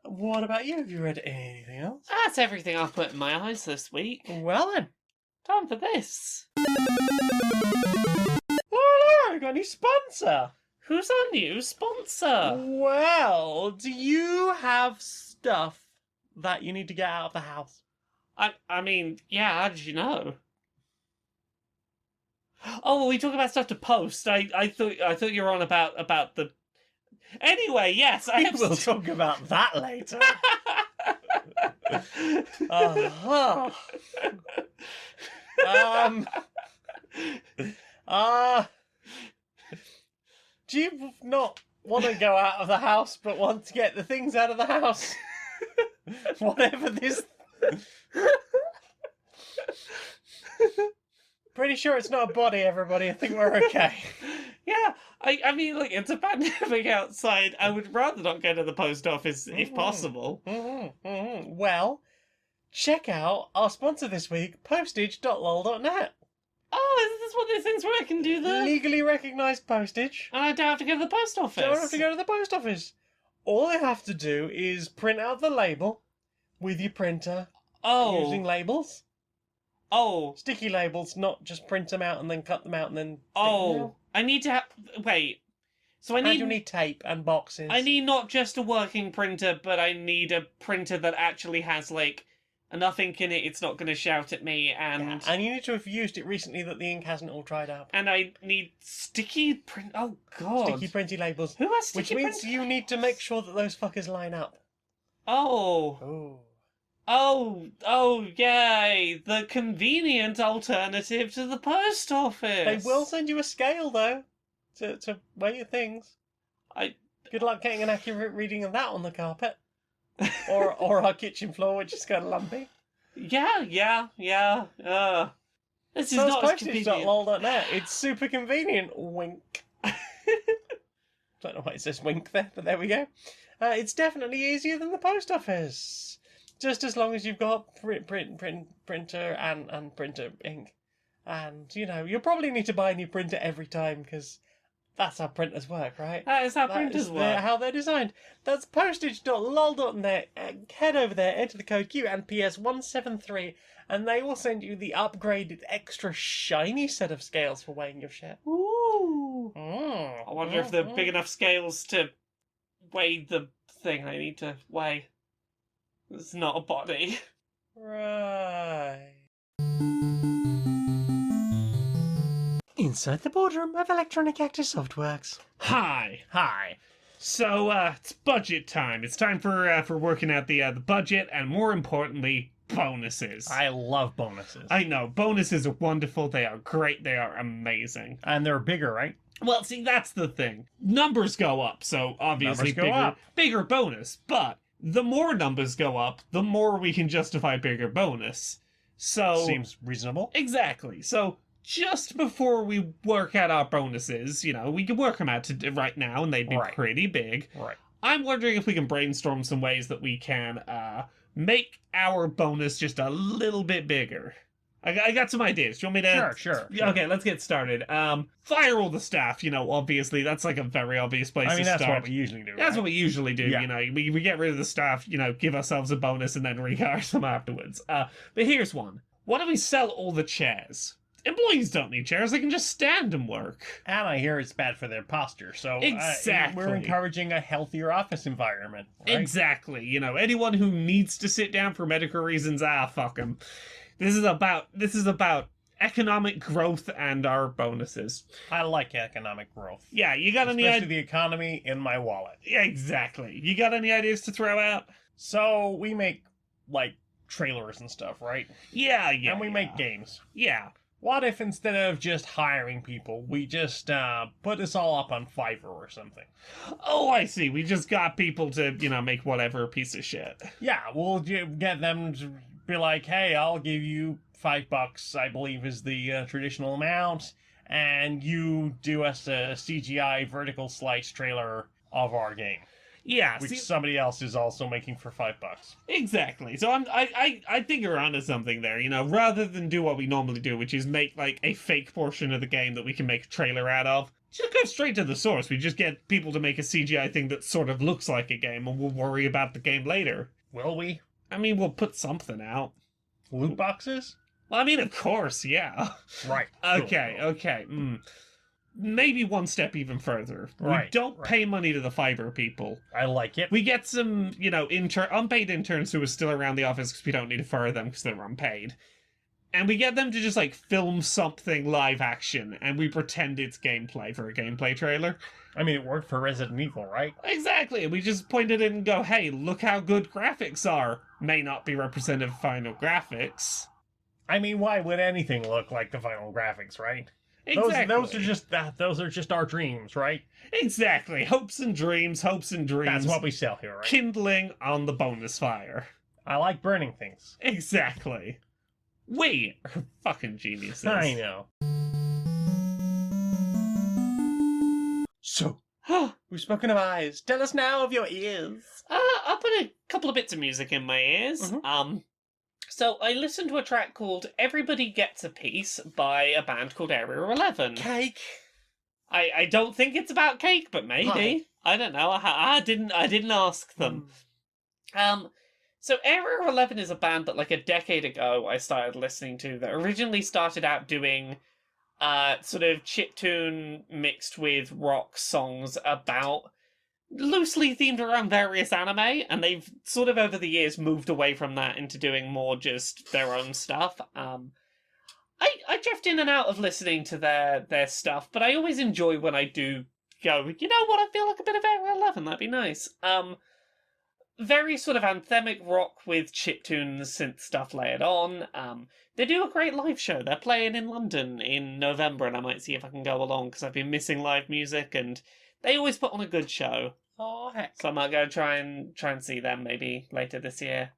What about you? Have you read anything else? That's everything I've put in my eyes this week. Well then. Time for this. Oh, no, got a new sponsor. Who's our new sponsor? Well, do you have stuff that you need to get out of the house? I mean, yeah, how did you know? Oh, well, we talk about stuff to post. I thought you were on about the. Anyway, yes, I have. We'll talk about that later. Uh-huh. Do you not want to go out of the house but want to get the things out of the house? Whatever this. Pretty sure it's not a body, everybody. I think we're okay. Yeah, I mean, look, it's a pandemic outside. I would rather not go to the post office if possible. Well, check out our sponsor this week, postage.lol.net. Oh, is this one of those things where I can do the... Legally recognised postage. And I don't have to go to the post office? Don't have to go to the post office. All I have to do is print out the label with your printer using labels. Oh. Sticky labels, not just print them out and then cut them out and then... Oh. I need to have... Wait. So I need... And you'll need tape and boxes. I need not just a working printer, but I need a printer that actually has, like, enough ink in it it's not going to shout at me, and... Yeah, and you need to have used it recently that the ink hasn't all dried up. And I need sticky print... Oh, God. Sticky printy labels. Who has sticky Which means you need to make sure that those fuckers line up. Oh. Oh. Oh, yay! The convenient alternative to the post office. They will send you a scale, though, to weigh your things. Good luck getting an accurate reading of that on the carpet. or our kitchen floor, which is kind of lumpy. Yeah. This is So not as convenient. postage.lol.net. It's super convenient. Wink. Don't know why it says wink there, but there we go. It's definitely easier than the post office. Just as long as you've got printer and printer ink. And, you know, you'll probably need to buy a new printer every time, because that's how printers work, right? That is how printers work. How they're designed. That's postage.lol.net. Head over there, enter the code Q&PS 173, and they will send you the upgraded, extra shiny set of scales for weighing your shit. Ooh. I wonder if they're big enough scales to weigh the thing I need to weigh. It's not a body. Right. Inside the boardroom of Electronic Actor Softworks. Hi. So, it's budget time. It's time for working out the budget, and more importantly, bonuses. I love bonuses. I know, bonuses are wonderful, they are great, they are amazing. And they're bigger, right? Well, see, that's the thing. Numbers go up, so obviously Numbers go up. bigger bonus, but the more numbers go up, the more we can justify bigger bonus. So... Seems reasonable. Exactly. So, just before we work out our bonuses, you know, we can work them out right now, and they'd be pretty big. Right. I'm wondering if we can brainstorm some ways that we can make our bonus just a little bit bigger. I got some ideas. Do you want me to... Sure. Okay, let's get started. Fire all the staff, you know, obviously. That's like a very obvious place to start. That's what we usually do, That's what we usually do, Yeah. you know. We get rid of the staff, you know, give ourselves a bonus, and then rehire them afterwards. But here's one. Why don't we sell all the chairs? Employees don't need chairs, they can just stand and work. And I hear it's bad for their posture, so Exactly. we're encouraging a healthier office environment, right? Exactly. You know, anyone who needs to sit down for medical reasons, fuck them. This is about economic growth and our bonuses. I like economic growth. Yeah, you got any Especially ideas? the economy in my wallet. Yeah, exactly. You got any ideas to throw out? So we make, like, trailers and stuff, right? Yeah. And we make games. Yeah. What if instead of just hiring people, we just put this all up on Fiverr or something? Oh, I see. We just got people to, you know, make whatever piece of shit. Yeah, we'll get them to be like, hey, I'll give you $5, I believe is the traditional amount, and you do us a CGI vertical slice trailer of our game. Yeah, Which somebody else is also making for $5. Exactly. So I think you're onto something there. You know, rather than do what we normally do, which is make like a fake portion of the game that we can make a trailer out of, Just go straight to the source. We just get people to make a CGI thing that sort of looks like a game, and we'll worry about the game later. Will we? I mean, we'll put something out. Loot boxes? Well, I mean, of course, yeah. Right. Okay, Cool. okay. Maybe one step even further. Right, We don't right. pay money to the fiber people. I like it. We get some, unpaid interns who are still around the office because we don't need to fire them because they're unpaid. And we get them to just, film something live action, and we pretend it's gameplay for a gameplay trailer. I mean, it worked for Resident Evil, right? Exactly. We just point it in and go, hey, look how good graphics are. May not be representative of final graphics. I mean, why would anything look like the final graphics, right? Exactly. Those are just our dreams, right? Exactly. Hopes and dreams. That's what we sell here, right? Kindling on the bonus fire. I like burning things. Exactly. We are fucking geniuses. I know. So, we've spoken of eyes. Tell us now of your ears. I put a couple of bits of music in my ears. Mhm. So I listened to a track called "Everybody Gets a Piece" by a band called Area 11. Cake. I don't think it's about cake, but maybe. Pie. I don't know. I didn't ask them. So Area 11 is a band that, like, a decade ago I started listening to, that originally started out doing sort of chiptune mixed with rock songs about, loosely themed around various anime, and they've sort of over the years moved away from that into doing more just their own stuff. I drift in and out of listening to their stuff, but I always enjoy when I do go, you know what, I feel like a bit of Area 11, that'd be nice. Very sort of anthemic rock with chiptunes, synth stuff layered on. They do a great live show. They're playing in London in November, and I might see if I can go along, because I've been missing live music, and they always put on a good show. Oh, heck. So I might go try and see them maybe later this year.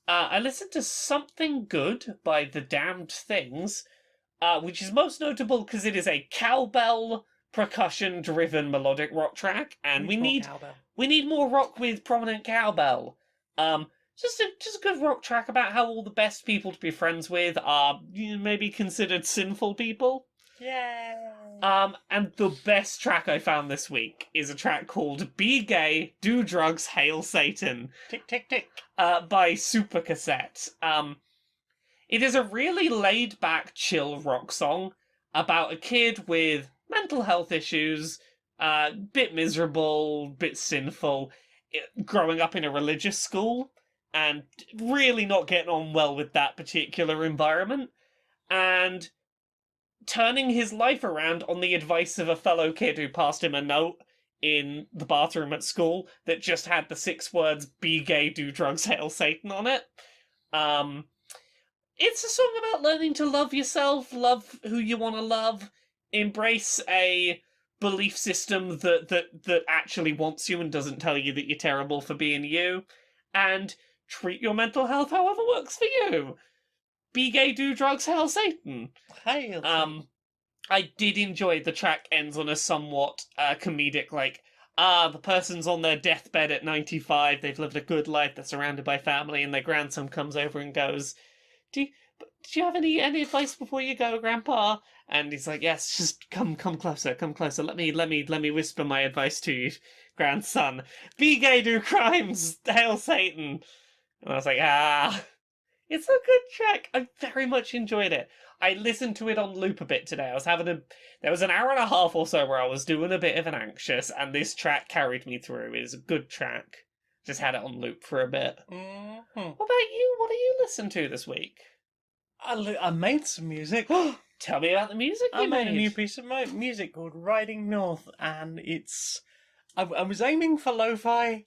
I listened to Something Good by The Damned Things, which is most notable because it is a cowbell percussion-driven melodic rock track, and we need more rock with prominent cowbell. Just a good rock track about how all the best people to be friends with are maybe considered sinful people. Yeah. And the best track I found this week is a track called "Be Gay, Do Drugs, Hail Satan" Tick, tick, tick. by Super Cassette. It is a really laid-back, chill rock song about a kid with mental health issues, bit miserable, bit sinful, growing up in a religious school, and really not getting on well with that particular environment, and turning his life around on the advice of a fellow kid who passed him a note in the bathroom at school that just had the 6 words, "Be gay, do drugs, hail Satan" on it. It's a song about learning to love yourself, love who you want to love, embrace a belief system that actually wants you and doesn't tell you that you're terrible for being you, and treat your mental health however works for you. Be gay, do drugs, hail Satan. Hail. I did enjoy the track ends on a somewhat comedic, the person's on their deathbed at 95, they've lived a good life, they're surrounded by family, and their grandson comes over and goes, Do you have any advice before you go, Grandpa? And he's like, yes, just come closer. Let me whisper my advice to you, grandson. Be gay, do crimes, hail Satan. And I was like, it's a good track. I very much enjoyed it. I listened to it on loop a bit today. There was an hour and a half or so where I was doing a bit of an anxious, and this track carried me through. It's a good track. Just had it on loop for a bit. Mm-hmm. What about you? What do you listen to this week? I made some music. Tell me about the music I you made a new piece of music called Riding North, and I was aiming for lo-fi,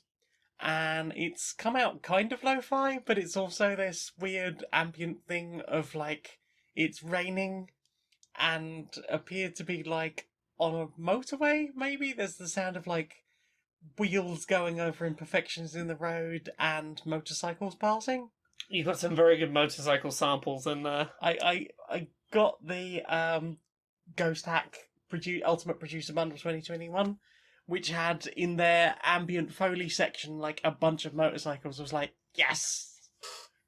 and it's come out kind of lo-fi, but it's also this weird ambient thing of, it's raining, and appeared to be, on a motorway, maybe? There's the sound of, wheels going over imperfections in the road, and motorcycles passing. You've got some very good motorcycle samples in there. I got the Ghost Hack Ultimate Producer Bundle 2021, which had in their ambient Foley section a bunch of motorcycles. I was like, yes!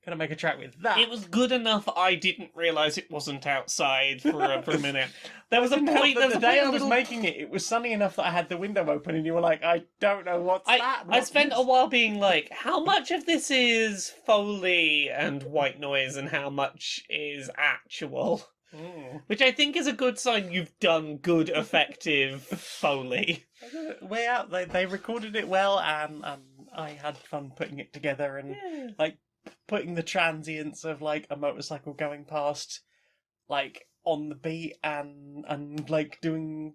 Gonna make a track with that. It was good enough I didn't realise it wasn't outside for a minute. There was a Didn't help point, that there was the a day point I a was little... making it was sunny enough that I had the window open, and you were like, I don't know what's that. I What's spent this? a while being like, how much of this is Foley and white noise and how much is actual? Mm. Which I think is a good sign you've done good, effective Foley. Way out. They recorded it well, and I had fun putting it together and like putting the transients of like a motorcycle going past, like on the beat, and like doing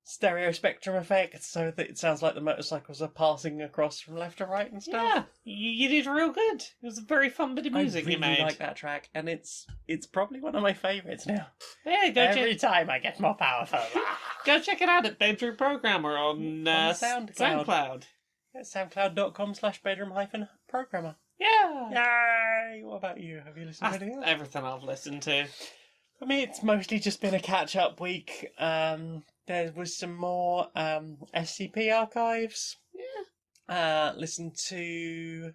stereo spectrum effects so that it sounds like the motorcycles are passing across from left to right and stuff. Yeah, you did real good. It was a very fun bit of music I really you made. like that track, and it's probably one of my favourites now. Yeah, Every time I get more powerful. go check it out at Bedroom Programmer on SoundCloud. SoundCloud. SoundCloud.com/bedroom-programmer. Yeah. Yay! What about you? Have you listened to That's anything else? everything I've listened to. For me, it's mostly just been a catch-up week. There was some more SCP archives. Yeah. Listened to...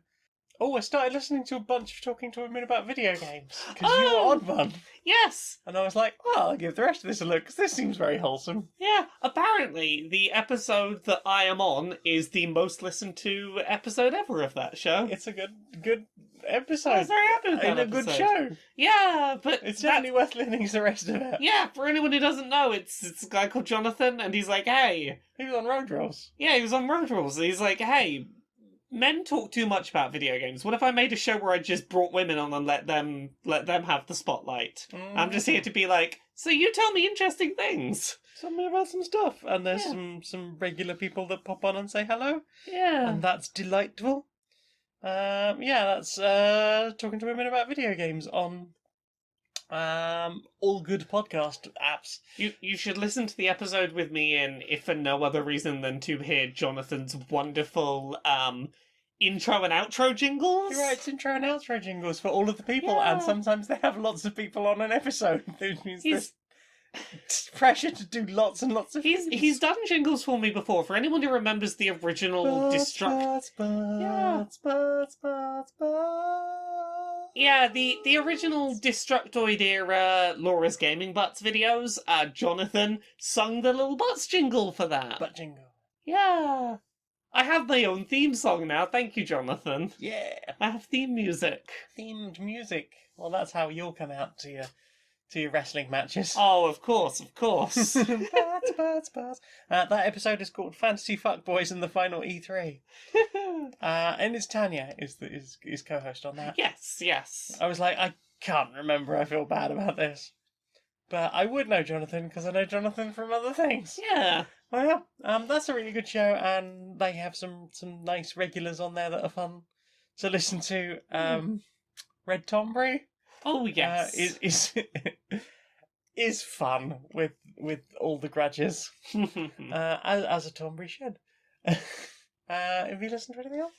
Oh, I started listening to a bunch of Talking to Women about video games. Because you were on one. Yes. And I was like, well, I'll give the rest of this a look, because this seems very wholesome. Yeah. Apparently, the episode that I am on is the most listened to episode ever of that show. It's a good episode. I was very happy with that And a good episode. show. Yeah, but It's that- definitely worth listening to the rest of it. Yeah, for anyone who doesn't know, it's a guy called Jonathan, and he's like, hey, He was on Road Rules. yeah, he was on Road Rules. He's like, hey, men talk too much about video games. What if I made a show where I just brought women on and let them have the spotlight? I'm just here to be like, so you tell me interesting things. Tell me about some stuff. And there's Yeah. some regular people that pop on and say hello. Yeah. And that's delightful. That's Talking to Women about video games on all good podcast apps. You should listen to the episode with me in, if for no other reason than to hear Jonathan's wonderful intro and outro jingles. He writes intro and outro jingles for all of the people, Yeah. and sometimes they have lots of people on an episode. Which means He's there's pressure to do lots and lots of things. he's done jingles for me before. For anyone who remembers the original Destruct. Yeah. Yeah, the original Destructoid era Laura's Gaming Butts videos, Jonathan sung the little butts jingle for that. Butt jingle. Yeah. I have my own theme song now, thank you, Jonathan. Yeah. I have theme music. Themed music. Well, that's how you'll come out to your wrestling matches. Oh, of course, of course. Butts. That episode is called Fantasy Fuckboys and the Final E3. And it's Tanya is co-host on that. Yes. I was like, I can't remember. I feel bad about this, but I would know Jonathan because I know Jonathan from other things. Yeah. Well, yeah, that's a really good show, and they have some nice regulars on there that are fun to listen to. Red Tombury. Oh, yes. Is fun with all the grudges, as a Tombury should. Have you listened to anything else?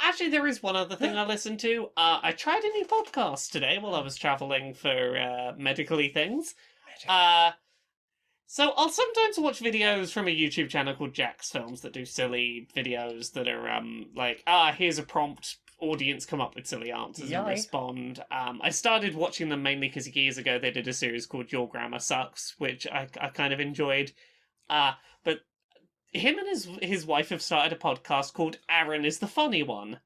Actually, there is one other thing I listened to. I tried a new podcast today while I was travelling for medical-y things. So I'll sometimes watch videos from a YouTube channel called Jack's Films that do silly videos that are like, here's a prompt, audience come up with silly answers and Yay. respond. I started watching them mainly because years ago they did a series called Your Grammar Sucks, which I kind of enjoyed. But him and his wife have started a podcast called Aaron is the Funny One,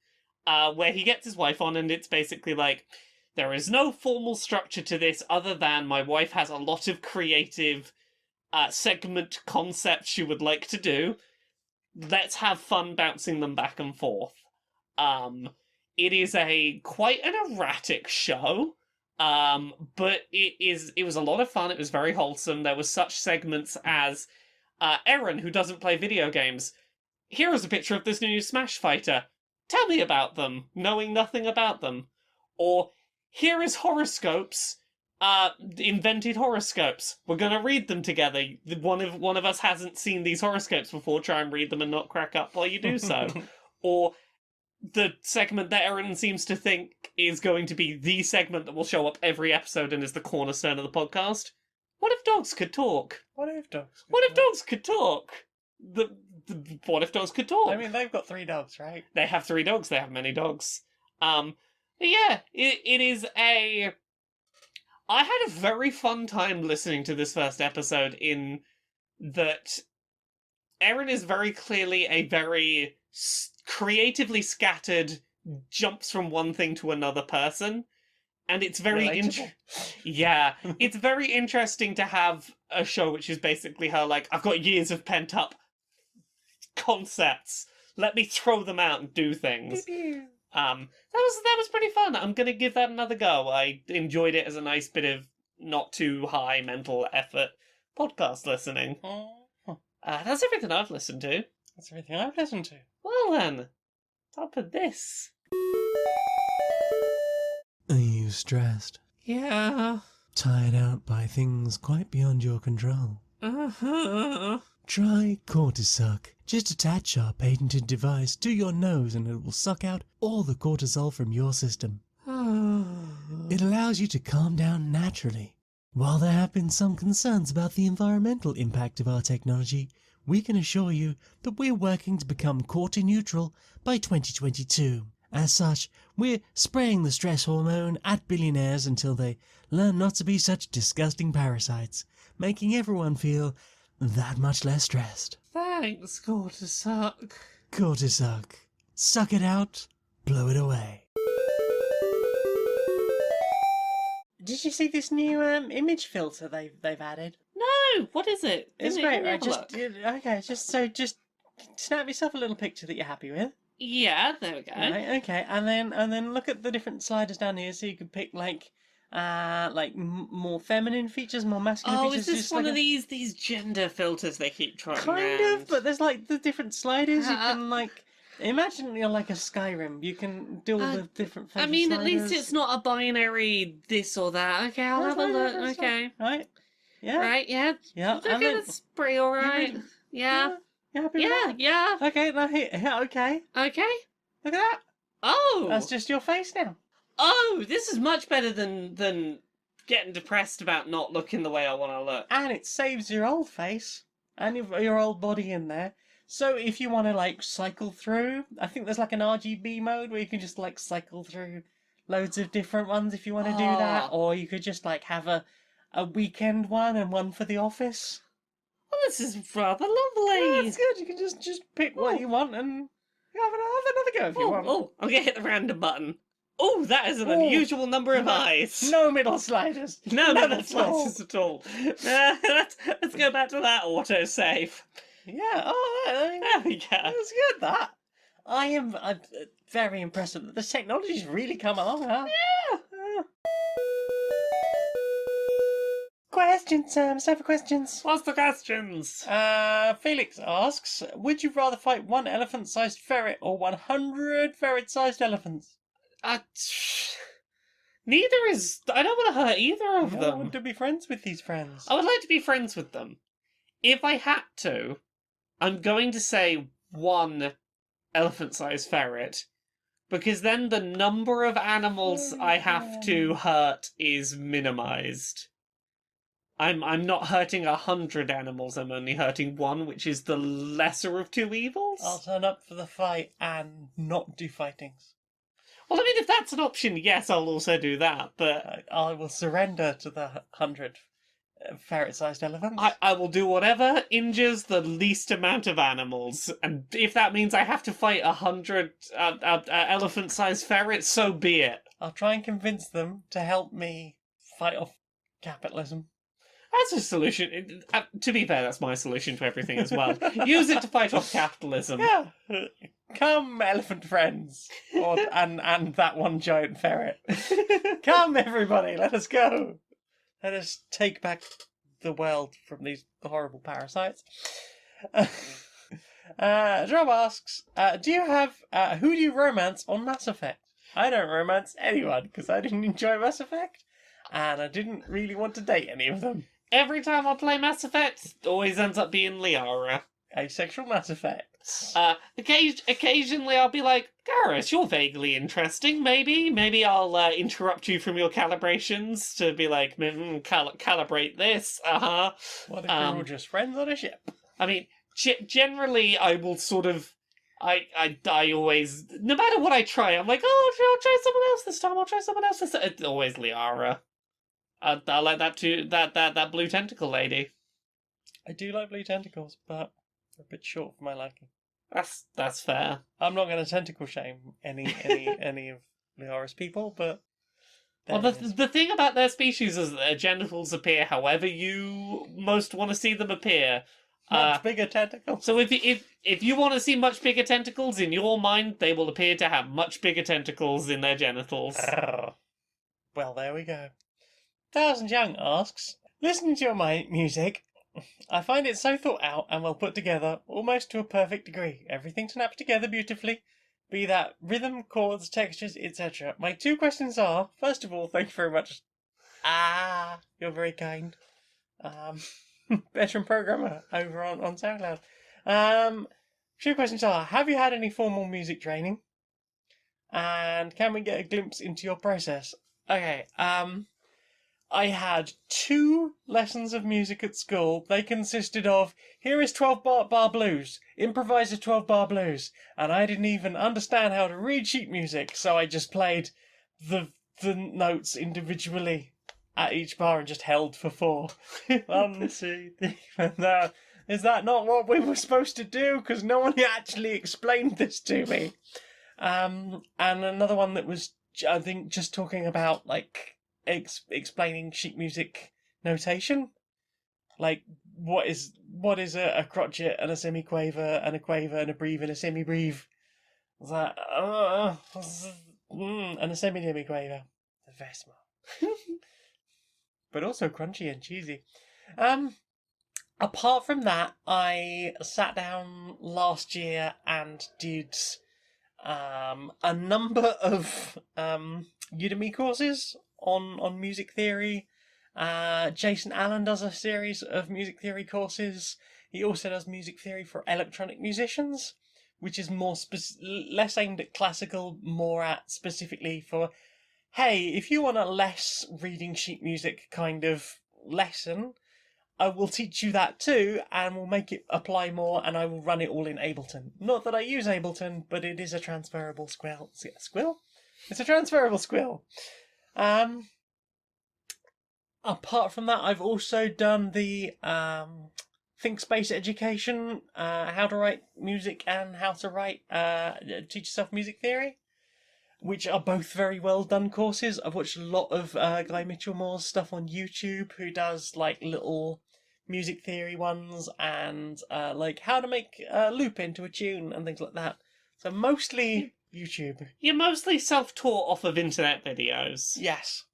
where he gets his wife on, and it's basically like, there is no formal structure to this other than my wife has a lot of creative segment concepts she would like to do. Let's have fun bouncing them back and forth. It is quite an erratic show, but it was a lot of fun. It was very wholesome. There was such segments as Erin, who doesn't play video games. Here is a picture of this new Smash fighter. Tell me about them, knowing nothing about them. Or here is horoscopes. Invented horoscopes. We're gonna read them together. One of us hasn't seen these horoscopes before. Try and read them and not crack up while you do so. Or the segment that Erin seems to think is going to be the segment that will show up every episode and is the cornerstone of the podcast. What if dogs could talk? What if dogs? What if dogs could talk? What if dogs could talk? I mean, they've got 3 dogs, right? They have 3 dogs. They have many dogs. But yeah, it is a... I had a very fun time listening to this first episode in that Erin is very clearly a very creatively scattered, jumps from one thing to another person. And it's very yeah, it's very interesting to have a show which is basically her like, I've got years of pent up concepts. Let me throw them out and do things. That was pretty fun. I'm gonna give that another go. I enjoyed it as a nice bit of not too high mental effort podcast listening. That's everything I've listened to. That's everything I've listened to. Well then, top of this. Are you stressed? Yeah. Tired out by things quite beyond your control? Try Cortisoc. Just attach our patented device to your nose and it will suck out all the cortisol from your system. It allows you to calm down naturally. While there have been some concerns about the environmental impact of our technology, we can assure you that we're working to become Corti-neutral by 2022. As such, we're spraying the stress hormone at billionaires until they learn not to be such disgusting parasites, making everyone feel that much less stressed. Thanks, Cortisoc. Cortisoc. Suck it out, blow it away. Did you see this new image filter they've added? No, what is it? It's Let great, me right? have a Just look. just snap yourself a little picture that you're happy with. Yeah, there we go. Right, okay, and then look at the different sliders down here, so you can pick like more feminine features, more masculine Oh, features. is this just one like of a- these gender filters they keep trying Kind around? of, but there's like the different sliders. You Uh, can like imagine you're like a Skyrim. You can do all the different. I facial mean, at least sliders. it's not a binary this or that. Okay, I'll That's have a fine, look. that's fine. Okay. Right. Yeah. Right, yeah. Yeah. Okay, And then, that's pretty alright. really- Yeah. You happy with Yeah, that? yeah. Okay. Now here. Yeah, okay. Okay. Look at that. Oh! That's just your face now. Oh, this is much better than getting depressed about not looking the way I want to look. And it saves your old face and your old body in there. So if you want to like cycle through, I think there's like an RGB mode where you can just like cycle through loads of different ones if you want to do that, Oh. or you could just like have a weekend one and one for the office. Well, this is rather Yeah, lovely. it's good. You can just pick what you want and have another go if you want. I'm gonna hit the random button. Oh, that is an Oh. unusual number of eyes. No middle sliders. No None middle at all. slices at all. Let's go back to that autosave. Yeah. Oh, There we go. that's good. That I'm very impressed that the technology's really come along, huh? Yeah. Questions, time for questions. What's the questions? Felix asks, would you rather fight one elephant-sized ferret or 100 ferret-sized elephants? Neither is. I don't want to hurt either of I them. want to be friends with these friends. I would like to be friends with them. If I had to, I'm going to say one elephant-sized ferret, because then the number of animals I have to hurt is minimized. I'm not hurting 100 animals, I'm only hurting one, which is the lesser of two evils. I'll turn up for the fight and not do fightings. Well, I mean, if that's an option, yes, I'll also do that, but I will surrender to the 100 ferret-sized elephants. I will do whatever injures the least amount of animals, and if that means I have to fight 100 elephant-sized ferrets, so be it. I'll try and convince them to help me fight off capitalism. That's a solution. To be fair, that's my solution to everything as well. Use it to fight off capitalism. Yeah. Come, elephant friends. And that one giant ferret. Come, everybody, let us go. Let us take back the world from these horrible parasites. Job asks, do you have, who do you romance on Mass Effect? I don't romance anyone, because I didn't enjoy Mass Effect, and I didn't really want to date any of them. Every time I play Mass Effect, it always ends up being Liara. Asexual Mass Effects. Occasionally I'll be like, Garrus, you're vaguely interesting, maybe I'll interrupt you from your calibrations to be like, calibrate this, What if we're all just friends on a ship? I mean, generally I will sort of, I always, no matter what I try, I'm like, oh, I'll try someone else this time. I'll try someone else this time. It's always Liara. I like that too. That blue tentacle lady. I do like blue tentacles, but they're a bit short for my liking. That's fair. I'm not going to tentacle shame any of Liara's people, but Well, the thing about their species is that their genitals appear however you most want to see them appear. much bigger tentacles. So if you want to see much bigger tentacles in your mind, they will appear to have much bigger tentacles in their genitals. Well, there we go. Thousand Young asks, listening to your music, I find it so thought out and well put together, almost to a perfect degree. Everything snaps together beautifully, be that rhythm, chords, textures, etc. My 2 questions are, first of all, thank you very much. You're very kind. Veteran programmer over on SoundCloud. 2 questions are, have you had any formal music training? And can we get a glimpse into your process? Okay, I had 2 lessons of music at school. They consisted of, here is 12 bar blues, improvise a 12 bar blues. And I didn't even understand how to read sheet music, so I just played the notes individually at each bar and just held for 4. 1, 2, 3, 4. Now, is that not what we were supposed to do? Because no one actually explained this to me. And another one that was, I think, just talking about, like, explaining sheet music notation, like what is a crotchet and a semiquaver and a quaver and a breve and a semi-breve, that and a semi-demi-quaver. They're very smart, but also crunchy and cheesy. Apart from that, I sat down last year and did a number of Udemy courses on music theory. Jason Allen does a series of music theory courses. He also does music theory for electronic musicians, which is more less aimed at classical, more at specifically for, hey, if you want a less reading sheet music kind of lesson, I will teach you that too, and will make it apply more, and I will run it all in Ableton. Not that I use Ableton, but it is a transferable squill. It's a transferable squill. Apart from that, I've also done the Think Space Education, how to write music and how to write teach yourself music theory, which are both very well done courses. I've watched a lot of Guy Mitchell Moore's stuff on YouTube, who does like little music theory ones and like how to make a loop into a tune and things like that. So mostly YouTube. You're mostly self-taught off of internet videos. Yes.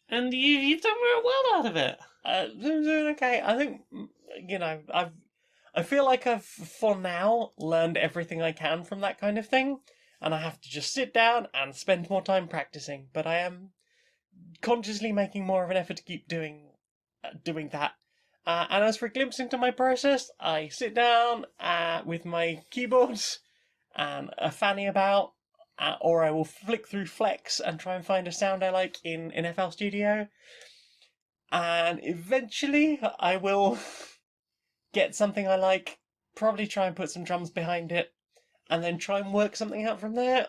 And you've done real well out of it. Doing okay. I think, I feel like I've, for now, learned everything I can from that kind of thing, and I have to just sit down and spend more time practicing. But I am consciously making more of an effort to keep doing that. And as for a glimpse into my process, I sit down with my keyboards and a fanny about, or I will flick through Flex and try and find a sound I like in FL Studio. And eventually I will get something I like, probably try and put some drums behind it, and then try and work something out from there.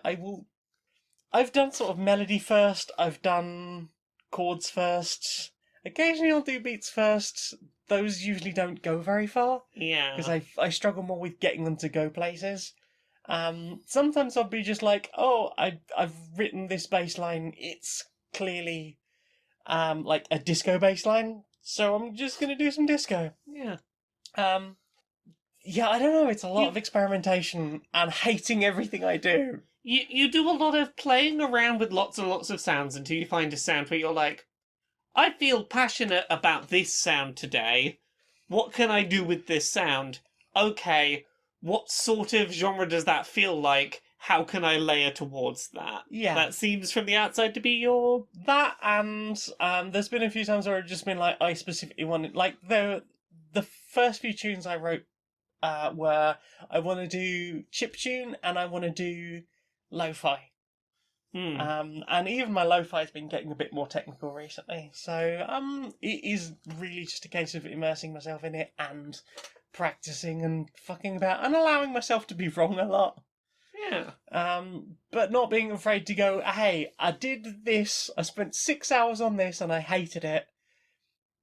I've done sort of melody first, I've done chords first, occasionally I'll do beats first. Those usually don't go very far. Yeah. Because I struggle more with getting them to go places. Sometimes I'll be just like, oh, I've written this bass line. It's clearly like a disco bass line, so I'm just gonna do some disco. Yeah. Yeah, I don't know. It's a lot of experimentation and hating everything I do. You do a lot of playing around with lots and lots of sounds until you find a sound where you're like, I feel passionate about this sound today. What can I do with this sound? Okay, what sort of genre does that feel like? How can I layer towards that? Yeah. That seems from the outside to be your... That, and there's been a few times where I've just been like, I specifically wanted, like, the first few tunes I wrote were, I want to do chiptune and I want to do lo-fi. And even my lo-fi has been getting a bit more technical recently. So it is really just a case of immersing myself in it and practicing and fucking about and allowing myself to be wrong a lot. Yeah. But not being afraid to go, hey, I did this, I spent 6 hours on this and I hated it,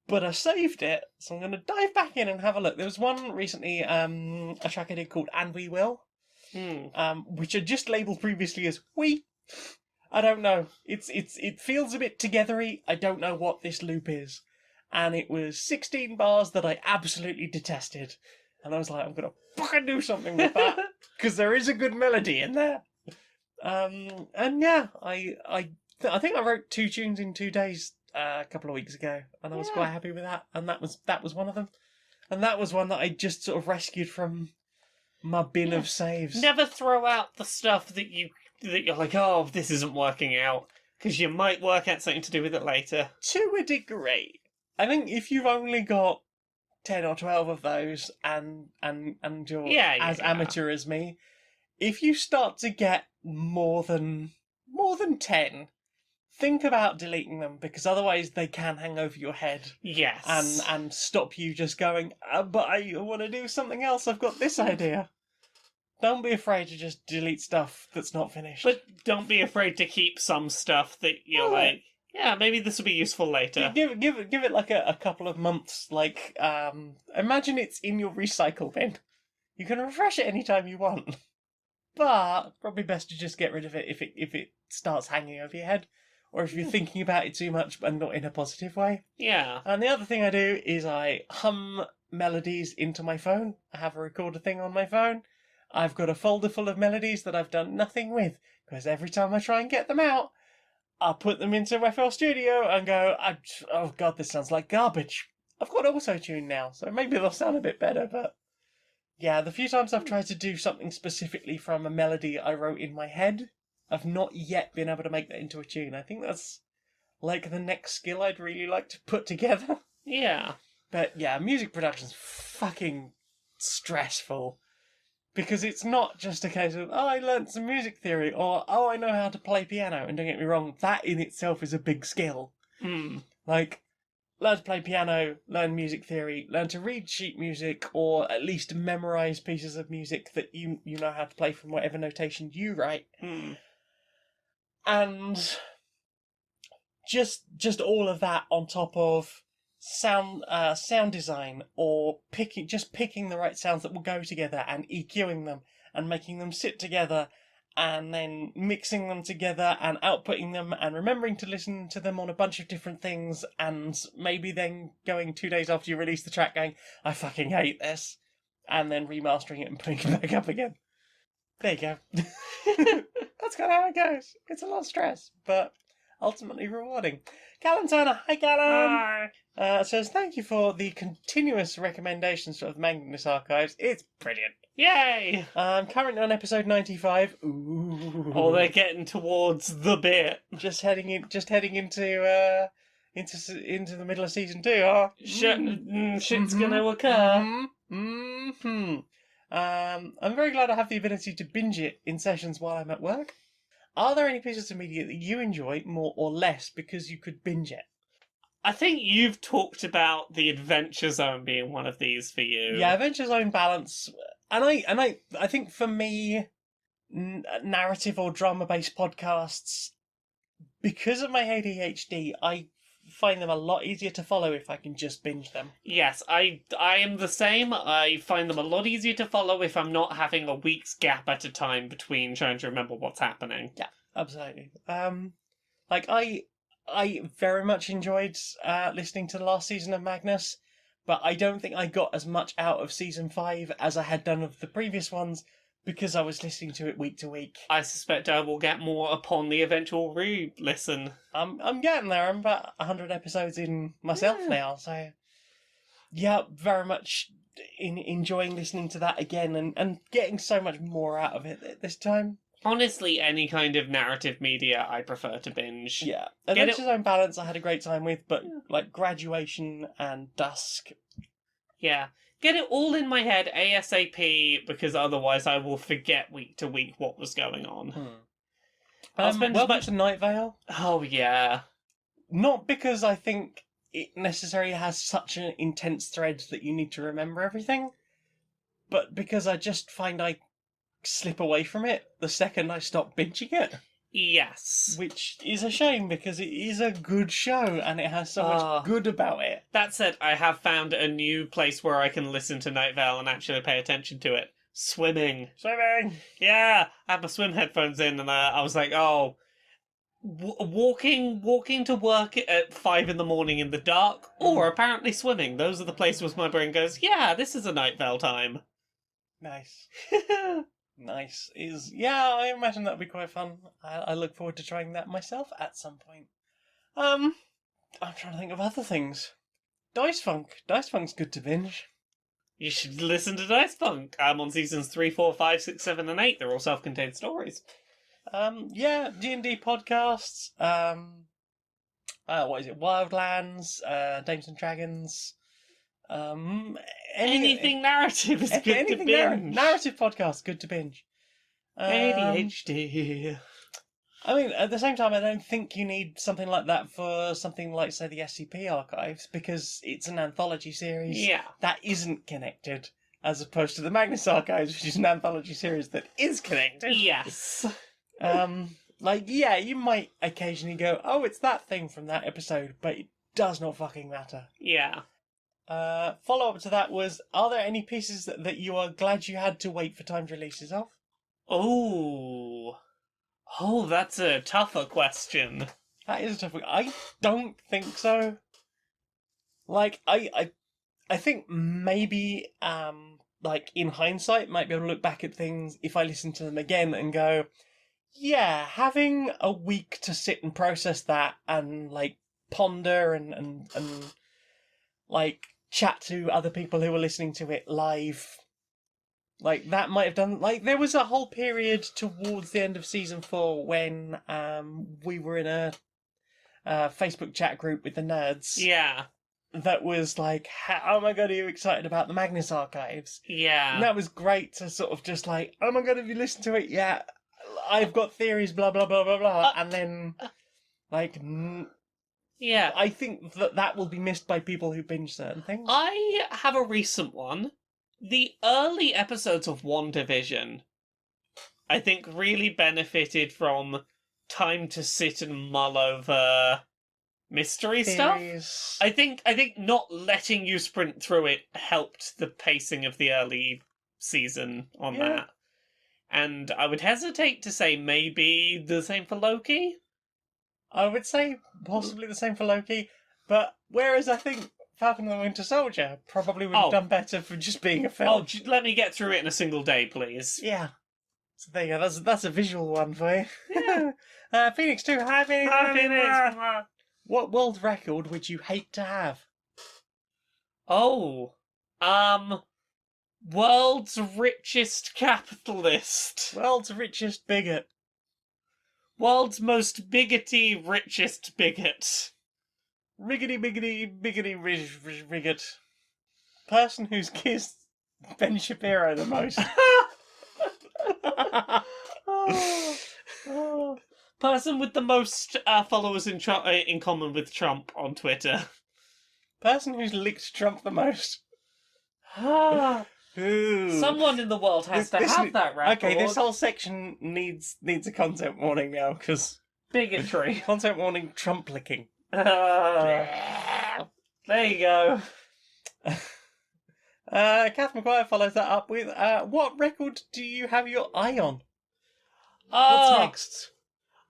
but I saved it, so I'm going to dive back in and have a look. There was one recently, a track I did called And We Will, which I just labelled previously as We. I don't know. It feels a bit togethery. I don't know what this loop is. And it was 16 bars that I absolutely detested. And I was like, I'm going to fucking do something with that, because there is a good melody in there. And yeah, I think I wrote 2 tunes in 2 days a couple of weeks ago, and I was quite happy with that. And that was one of them. And that was one that I just sort of rescued from my bin of saves. Never throw out the stuff that you're like, oh, this isn't working out, because you might work out something to do with it later. To a degree. I think if you've only got 10 or 12 of those and you're as amateur as me, if you start to get more than 10, think about deleting them, because otherwise they can hang over your head. Yes. And stop you just going, but I want to do something else, I've got this idea. Don't be afraid to just delete stuff that's not finished. But don't be afraid to keep some stuff that you're like, yeah, maybe this will be useful later. Give it like a couple of months. Like, imagine it's in your recycle bin. You can refresh it anytime you want. But probably best to just get rid of it if it starts hanging over your head, or if you're thinking about it too much and not in a positive way. Yeah. And the other thing I do is I hum melodies into my phone. I have a recorder thing on my phone. I've got a folder full of melodies that I've done nothing with, because every time I try and get them out, I'll put them into FL Studio and go, oh god, this sounds like garbage. I've got auto-tune now, so maybe they'll sound a bit better, but yeah, the few times I've tried to do something specifically from a melody I wrote in my head, I've not yet been able to make that into a tune. I think that's like the next skill I'd really like to put together. Yeah. But yeah, music production's fucking stressful. Because it's not just a case of, oh, I learnt some music theory, or, oh, I know how to play piano. And don't get me wrong, that in itself is a big skill. Like, learn to play piano, learn music theory, learn to read sheet music, or at least memorise pieces of music that you know how to play from whatever notation you write. And just all of that on top of sound design, or picking the right sounds that will go together and EQing them and making them sit together, and then mixing them together and outputting them and remembering to listen to them on a bunch of different things, and maybe then going 2 days after you release the track going, I fucking hate this, and then remastering it and putting it back up again. There you go. That's kind of how it goes. It's a lot of stress, but ultimately rewarding. Callum Turner, hi Callum! Hi. Says, thank you for the continuous recommendations of the Magnus Archives. It's brilliant. Yay! I'm currently on episode 95. Ooh. Oh, they're getting towards the bit. Just heading into the middle of season 2, huh? Shit's gonna occur. I'm very glad I have the ability to binge it in sessions while I'm at work. Are there any pieces of media that you enjoy more or less because you could binge it? I think you've talked about the Adventure Zone being one of these for you. Yeah, Adventure Zone balance, and I think for me, narrative or drama-based podcasts, because of my ADHD, I find them a lot easier to follow if I can just binge them. Yes, I am the same. I find them a lot easier to follow if I'm not having a week's gap at a time between trying to remember what's happening. Yeah, absolutely. Like I very much enjoyed listening to the last season of Magnus, but I don't think I got as much out of season 5 as I had done of the previous ones, because I was listening to it week to week. I suspect I will get more upon the eventual re-listen. I'm getting there. I'm about 100 episodes in myself now, so yeah, very much enjoying listening to that again and getting so much more out of it this time. Honestly, any kind of narrative media I prefer to binge. Yeah, Adventure Zone Balance I had a great time with, but like Graduation and Dusk. Yeah. Get it all in my head ASAP, because otherwise I will forget week to week what was going on. Welcome to Night Vale. Oh, yeah. Not because I think it necessarily has such an intense thread that you need to remember everything, but because I just find I slip away from it the second I stop binging it. Yes. Which is a shame because it is a good show and it has so much good about it. That said, I have found a new place where I can listen to Night Vale and actually pay attention to it. Swimming. Yeah, I had my swim headphones in and I was like, oh, walking to work at 5 in the morning in the dark, or apparently swimming. Those are the places my brain goes, yeah, this is a Night Vale time. Nice. Nice. Yeah, I imagine that'd be quite fun. I look forward to trying that myself at some point. I'm trying to think of other things. Dice Funk. Dice Funk's good to binge. You should listen to Dice Funk. I'm on seasons 3, 4, 5, 6, 7, and 8. They're all self-contained stories. Yeah, D&D podcasts. What is it? Wildlands, Dames and Dragons. Anything narrative is good to binge. Narrative podcast, good to binge. ADHD. I mean, at the same time, I don't think you need something like that for something like, say, the SCP archives, because it's an anthology series Yeah. that isn't connected, as opposed to the Magnus archives, which is an anthology series that is connected. Yes. You might occasionally go, oh, it's that thing from that episode, but it does not fucking matter. Yeah. Follow-up to that was, are there any pieces that you are glad you had to wait for timed releases of? Oh, that's a tougher question. That is a tough one. I don't think so. Like, I think maybe, in hindsight, might be able to look back at things if I listen to them again and go, yeah, having a week to sit and process that and, ponder and chat to other people who were listening to it live. That might have done... there was a whole period towards the end of Season 4 when we were in a Facebook chat group with the nerds. Yeah. That was oh my god, are you excited about the Magnus archives? Yeah. And that was great to sort of just oh my god, have you listened to it? Yeah, I've got theories, blah, blah, blah, blah, blah. And then, yeah. I think that will be missed by people who binge certain things. I have a recent one. The early episodes of WandaVision, I think, really benefited from time to sit and mull over mystery Theories. stuff. I think not letting you sprint through it helped the pacing of the early season on that. And I would hesitate to say maybe the same for Loki. I would say possibly the same for Loki, but whereas I think Falcon and the Winter Soldier probably would have done better for just being a film. Let me get through it in a single day, please. Yeah. So there you go, that's a visual one for you. Yeah. Phoenix 2, hi Phoenix! Hi, Phoenix! What world record would you hate to have? World's richest capitalist. World's richest bigot. World's most biggity richest bigot. Riggedy biggity rigot. Person who's kissed Ben Shapiro the most. Person with the most followers in common with Trump on Twitter. Person who's licked Trump the most. Someone in the world has to have that record. Okay, this whole section needs a content warning now, because... Bigotry. Content warning, Trump licking. There you go. Kath McGuire follows that up with, what record do you have your eye on? What's next?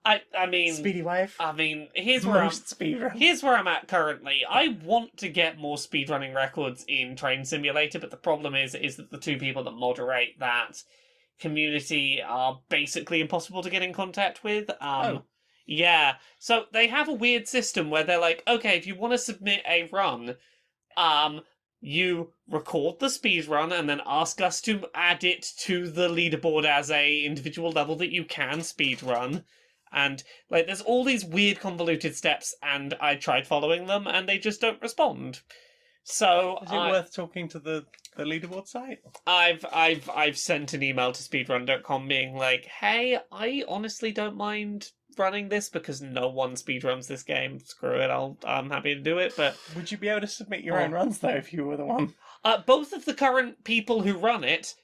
I mean... Speedy Wave? I mean, here's where I'm at currently. I want to get more speedrunning records in Train Simulator, but the problem is that the two people that moderate that community are basically impossible to get in contact with. Yeah. So they have a weird system where they're like, okay, if you want to submit a run, you record the speed run and then ask us to add it to the leaderboard as a individual level that you can speed run. And, there's all these weird convoluted steps, and I tried following them, and they just don't respond. So is it worth talking to the leaderboard site? I've sent an email to speedrun.com being like, hey, I honestly don't mind running this because no one speedruns this game. Screw it, I'm happy to do it, but... Would you be able to submit your own runs, though, if you were the one? Both of the current people who run it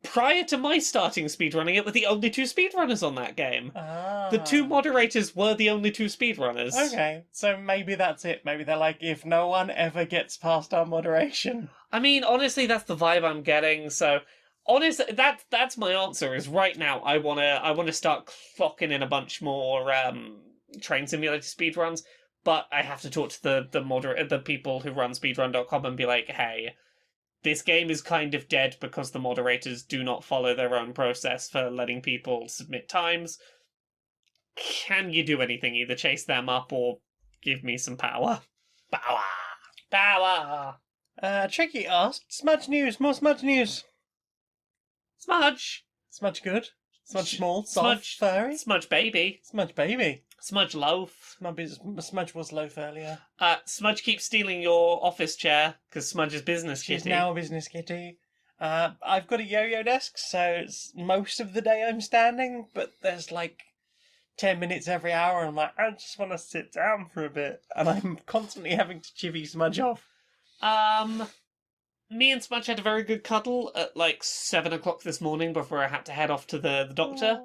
prior to my starting speedrunning it, were the only 2 speedrunners on that game. Ah. The 2 moderators were the only 2 speedrunners. Okay, so maybe that's it. Maybe they're like, if no one ever gets past our moderation. I mean, honestly, that's the vibe I'm getting. So, honestly, that's my answer. Is right now I wanna start clocking in a bunch more train simulator speedruns, but I have to talk to the people who run speedrun.com and be like, hey, this game is kind of dead because the moderators do not follow their own process for letting people submit times. Can you do anything? Either chase them up or give me some power. Power. Tricky asked, Smudge news, more Smudge news. Smudge. Smudge good. Smudge small, soft, Smudge. furry. Smudge baby. Smudge baby. Smudge loaf. Smudge was loaf earlier. Smudge keeps stealing your office chair because Smudge is business She's kitty. now a business kitty. I've got a yo-yo desk, so it's most of the day I'm standing, but there's like 10 minutes every hour, and I'm like, I just want to sit down for a bit, and I'm constantly having to chivvy Smudge off. Me and Smudge had a very good cuddle at like 7 o'clock this morning before I had to head off to the doctor.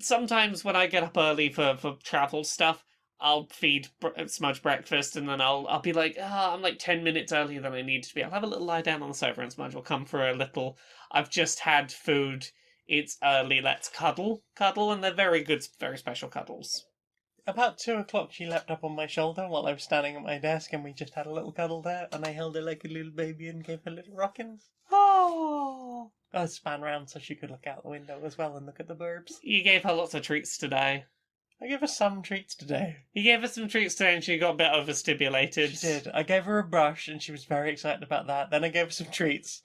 Sometimes when I get up early for travel stuff, I'll feed Smudge breakfast, and then I'll be like, I'm like 10 minutes earlier than I need to be. I'll have a little lie down on the sofa, and Smudge will come for a little, I've just had food, it's early, let's cuddle, and they're very good, very special cuddles. About 2 o'clock, she leapt up on my shoulder while I was standing at my desk, and we just had a little cuddle there, and I held her like a little baby and gave her little rockins. Oh! I span round so she could look out the window as well and look at the birds. You gave her lots of treats today. I gave her some treats today. You gave her some treats today and she got a bit overstimulated. She did. I gave her a brush and she was very excited about that. Then I gave her some treats.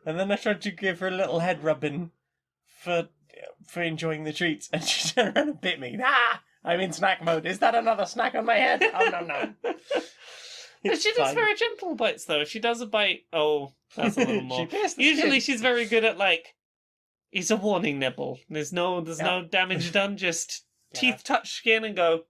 And then I tried to give her a little head rubbing for enjoying the treats, and she turned around and bit me. Ah! I'm in snack mode. Is that another snack on my head? Oh, no. She does very gentle bites, though. She does a bite. Oh, that's a little more. Usually she's very good at, like, it's a warning nibble. There's no damage done, just teeth touch skin and go,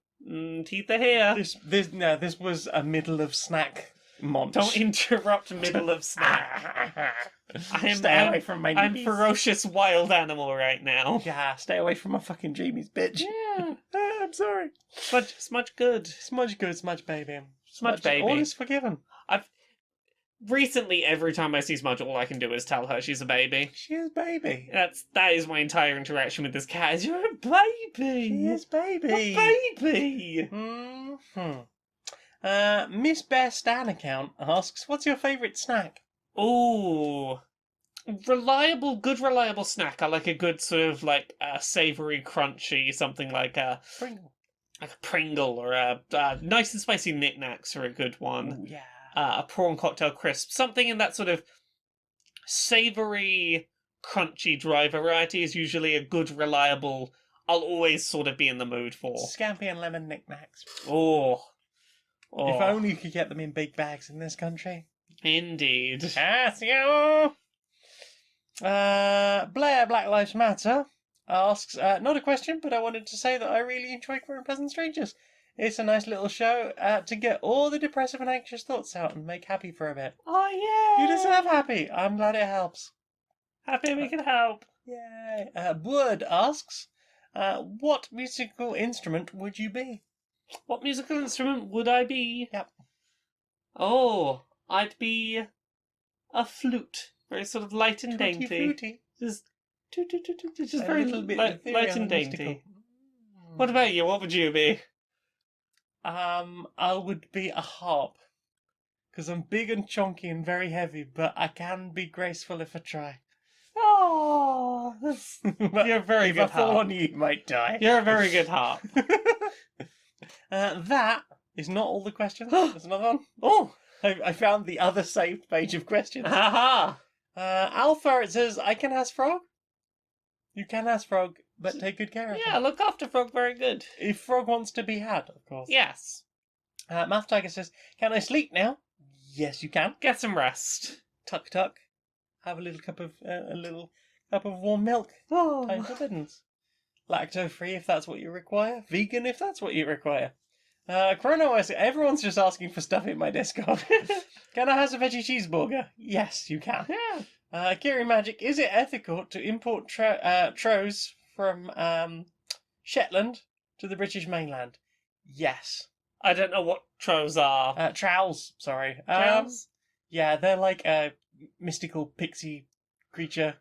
teeth are here. This was a middle of snack munch. Don't interrupt middle of snack. Stay away from my I'm knees. ferocious wild animal right now. Yeah, stay away from my fucking dreamies, bitch. Yeah. I'm sorry. Smudge good. Smudge good, Smudge baby. Smudge baby. All is forgiven. Recently, every time I see Smudge, all I can do is tell her she's a baby. She is baby. That is my entire interaction with this cat. Is you're a baby. She is baby. A baby. Miss Bear Stan account asks, what's your favourite snack? Ooh. Good reliable snack. I like a good sort of like savoury, crunchy, something like a Pringle or a nice and spicy knickknacks are a good one. Ooh, yeah. A prawn cocktail crisp. Something in that sort of savoury, crunchy, dry variety is usually a good, reliable, I'll always sort of be in the mood for. Scampi and lemon knickknacks. Oh. If only you could get them in big bags in this country. Indeed. Casio! Blair Black Lives Matter asks, not a question, but I wanted to say that I really enjoy Queer and Pleasant Strangers. It's a nice little show to get all the depressive and anxious thoughts out and make happy for a bit. Oh, yeah! You deserve happy. I'm glad it helps. Happy we can help. Yay. Wood asks, what musical instrument would you be? What musical instrument would I be? Yep. Oh, I'd be a flute. Very sort of light and Tutti dainty. frutti. Just A very little bit light ethereal and dainty. mystical. What about you? What would you be? I would be a harp. Because I'm big and chunky and very heavy, but I can be graceful if I try. Oh, you're a very if good I fall harp. on you, you might die. You're a very good harp. That is not all the questions. There's another one. Oh, I found the other saved page of questions. Haha. Alpha, it says, I can ask Frog. You can ask Frog, but take good care of Yeah, him. look after Frog very good. If Frog wants to be had, of course. Yes. Math Tiger says, can I sleep now? Yes, you can. Get some rest. Tuck tuck. Have a little cup of warm milk. Time for biddens. Lacto free if that's what you require. Vegan if that's what you require. Chrono, everyone's just asking for stuff in my Discord. Can I have a veggie cheeseburger? Yes, you can. Yeah. Kiri Magic, is it ethical to import trows from Shetland to the British mainland? Yes. I don't know what trolls are. Trowels, sorry. Trolls? Yeah, they're like a mystical pixie creature.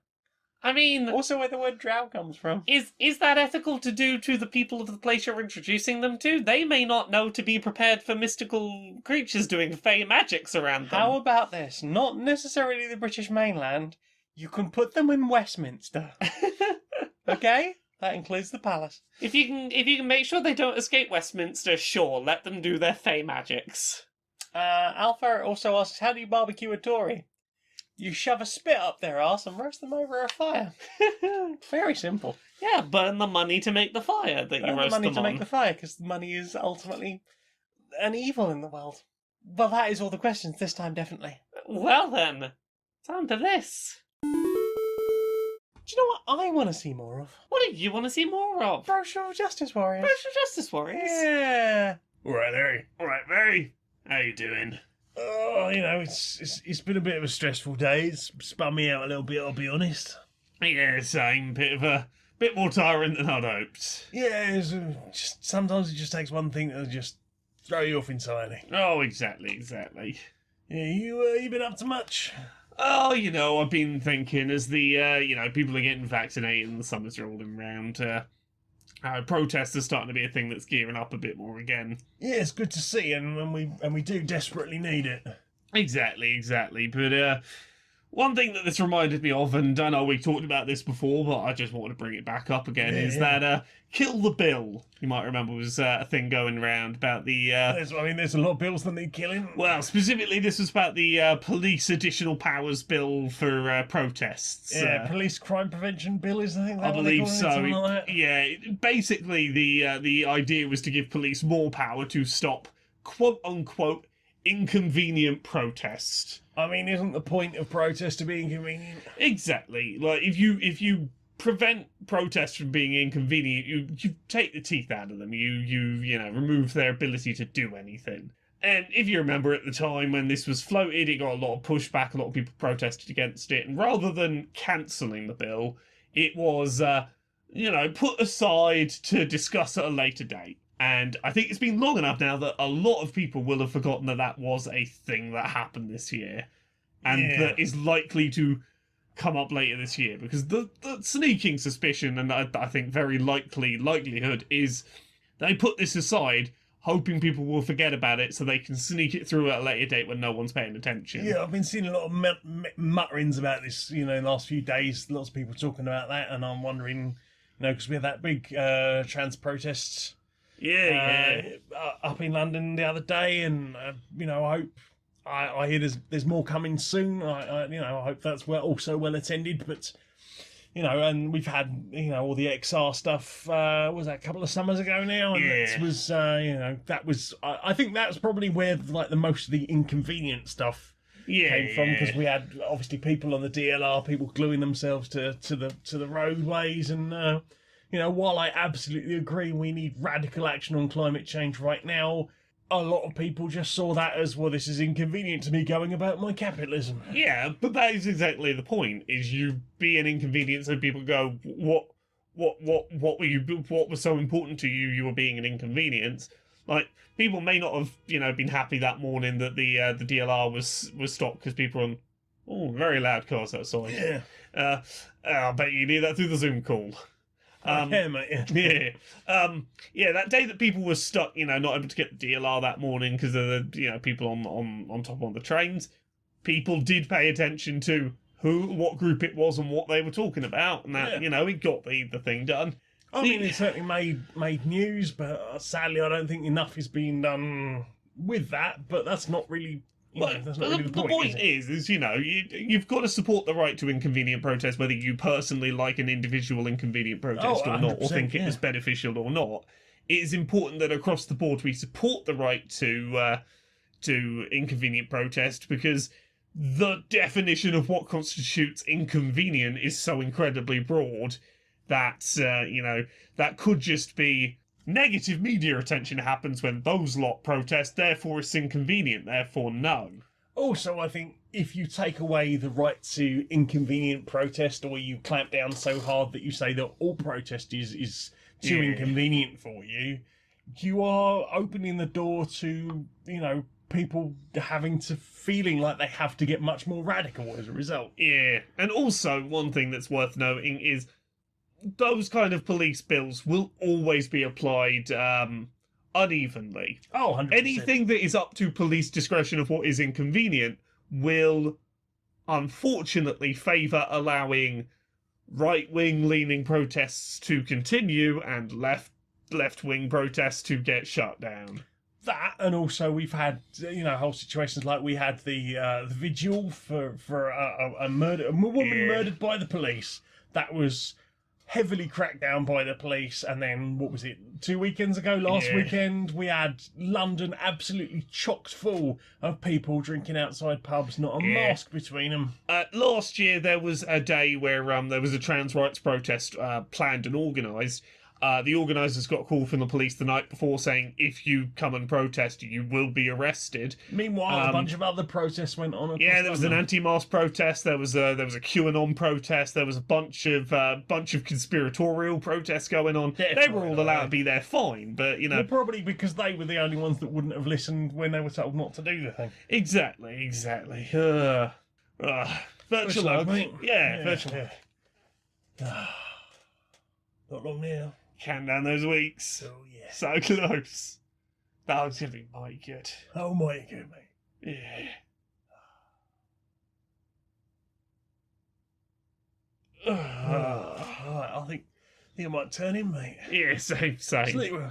I mean, Also where the word drow comes from. is that ethical to do to the people of the place you're introducing them to? They may not know to be prepared for mystical creatures doing fey magics around them. How about this? Not necessarily the British mainland. You can put them in Westminster. Okay? That includes the palace. If you can make sure they don't escape Westminster, sure, let them do their fey magics. Alpha also asks, how do you barbecue a Dory? You shove a spit up their arse and roast them over a fire. Very simple. Yeah, burn the money to make the fire that you Burn the roast money them to on. make the fire, because money is ultimately an evil in the world. Well, that is all the questions this time, definitely. Well then, time for this. Do you know what I want to see more of? What do you want to see more of? Social Justice Warriors. Social Justice Warriors. Yeah. All right, Larry. All right, Mary. How you doing? Oh, it's been a bit of a stressful day. It's spun me out a little bit, I'll be honest. Yeah, same. Bit more tiring than I'd hoped. Yeah, just sometimes it just takes one thing to just throw you off entirely. Oh, exactly. Yeah, you been up to much? Oh, I've been thinking as the, people are getting vaccinated and the summers are rolling around, protests are starting to be a thing that's gearing up a bit more again. Yeah, it's good to see, and we do desperately need it. Exactly. But, one thing that this reminded me of, and I know we talked about this before, but I just wanted to bring it back up again, is that Kill the Bill, you might remember, was a thing going around about the... There's a lot of bills that need killing. Well, specifically, this was about the police additional powers bill for protests. Yeah, police crime prevention bill is, I think. I believe so. Yeah, basically, the idea was to give police more power to stop quote-unquote inconvenient protest. I mean, isn't the point of protest to be inconvenient? Exactly. Like, if you prevent protests from being inconvenient, you take the teeth out of them. You remove their ability to do anything. And if you remember at the time when this was floated, it got a lot of pushback, a lot of people protested against it, and rather than cancelling the bill, it was, put aside to discuss at a later date. And I think it's been long enough now that a lot of people will have forgotten that that was a thing that happened this year. And that is likely to come up later this year. Because the sneaking suspicion, and I think very likelihood, is they put this aside, hoping people will forget about it so they can sneak it through at a later date when no one's paying attention. Yeah, I've been seeing a lot of mutterings about this, in the last few days. Lots of people talking about that, and I'm wondering, because we had that big trans protests. Up in London the other day, and I hope I hear there's more coming soon. I hope that's also well attended. But and we've had all the XR stuff. Was that a couple of summers ago now? And that was that was. I think that's probably where like the most of the inconvenient stuff came from, because we had obviously people on the DLR, people gluing themselves to the roadways, and. While I absolutely agree we need radical action on climate change right now, a lot of people just saw that as, well, this is inconvenient to me going about my capitalism. Yeah, but that is exactly the point, is you be an inconvenience so people go, what was so important to you, you were being an inconvenience. Like, people may not have, been happy that morning that the DLR was stopped because people were on, very loud cars outside. Yeah. I bet you need that through the Zoom call. Yeah, mate. Yeah, that day that people were stuck, not able to get the DLR that morning because of the, people on top of the trains, people did pay attention to what group it was and what they were talking about, and that, it got the thing done. I mean, it certainly made news, but sadly I don't think enough is being done with that, but that's not really... that's not really the point is you've got to support the right to inconvenient protest, whether you personally like an individual inconvenient protest or not, or think it is beneficial or not. It is important that across the board we support the right to inconvenient protest, because the definition of what constitutes inconvenient is so incredibly broad that that could just be negative media attention happens when those lot protest, therefore it's inconvenient, therefore no. Also, I think if you take away the right to inconvenient protest, or you clamp down so hard that you say that all protest is too inconvenient for you, you are opening the door to, people feeling like they have to get much more radical as a result. Yeah, and also one thing that's worth noting is those kind of police bills will always be applied unevenly. Oh, 100%. Anything that is up to police discretion of what is inconvenient will unfortunately favour allowing right-wing leaning protests to continue and left-wing protests to get shut down. That, and also we've had whole situations like we had the vigil for a woman murdered by the police. That was heavily cracked down by the police, and then what was it, 2 weekends ago, last weekend, we had London absolutely chocked full of people drinking outside pubs, not a mask between them. Last year there was a day where there was a trans rights protest planned and organised. The organisers got a call from the police the night before saying, if you come and protest, you will be arrested. Meanwhile, a bunch of other protests went on. Yeah, there was an anti-mask protest. There was a QAnon protest. There was a bunch of conspiratorial protests going on. They were all allowed to be there, fine, but Well, probably because they were the only ones that wouldn't have listened when they were told not to do the thing. Exactly. Virtual love, mate. Yeah, virtual. Not long now. Count down those weeks. Oh yeah. So close. That was gonna be mighty good. Oh mighty good, mate. Yeah. Alright, I think I might turn in, mate. Yeah, same. Sleep well.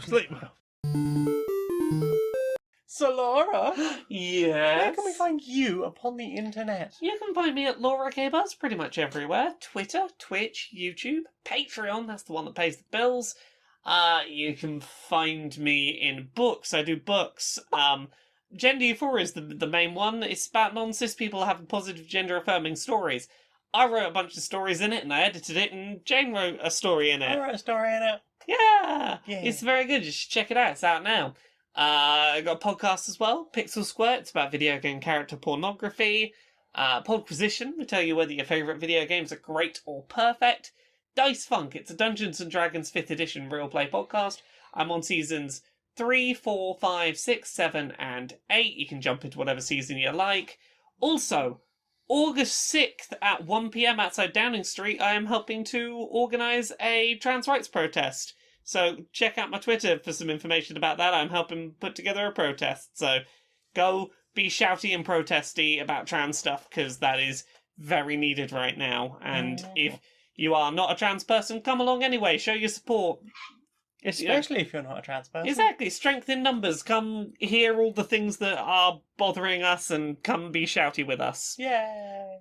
So, Laura, Yes. where can we find you upon the internet? You can find me at Laura K Buzz pretty much everywhere. Twitter, Twitch, YouTube, Patreon, that's the one that pays the bills. You can find me in books. I do books. Gender Euphoria is the main one. It's about non-cis people having positive gender-affirming stories. I wrote a bunch of stories in it, and I edited it, and Jane wrote a story in it. I wrote a story in it. Yeah! Yeah. It's very good. You should check it out. It's out now. I got a podcast as well, Pixel Squirt. It's about video game character pornography. Podquisition, we tell you whether your favourite video games are great or perfect. Dice Funk, it's a Dungeons & Dragons 5th edition real play podcast. I'm on seasons 3, 4, 5, 6, 7, and 8. You can jump into whatever season you like. Also, August 6th at 1 PM outside Downing Street, I am helping to organise a trans rights protest. So check out my Twitter for some information about that. I'm helping put together a protest. So go be shouty and protesty about trans stuff, because that is very needed right now. And if you are not a trans person, come along anyway. Show your support. Especially if you're not a trans person. Exactly. Strength in numbers. Come hear all the things that are bothering us and come be shouty with us. Yay.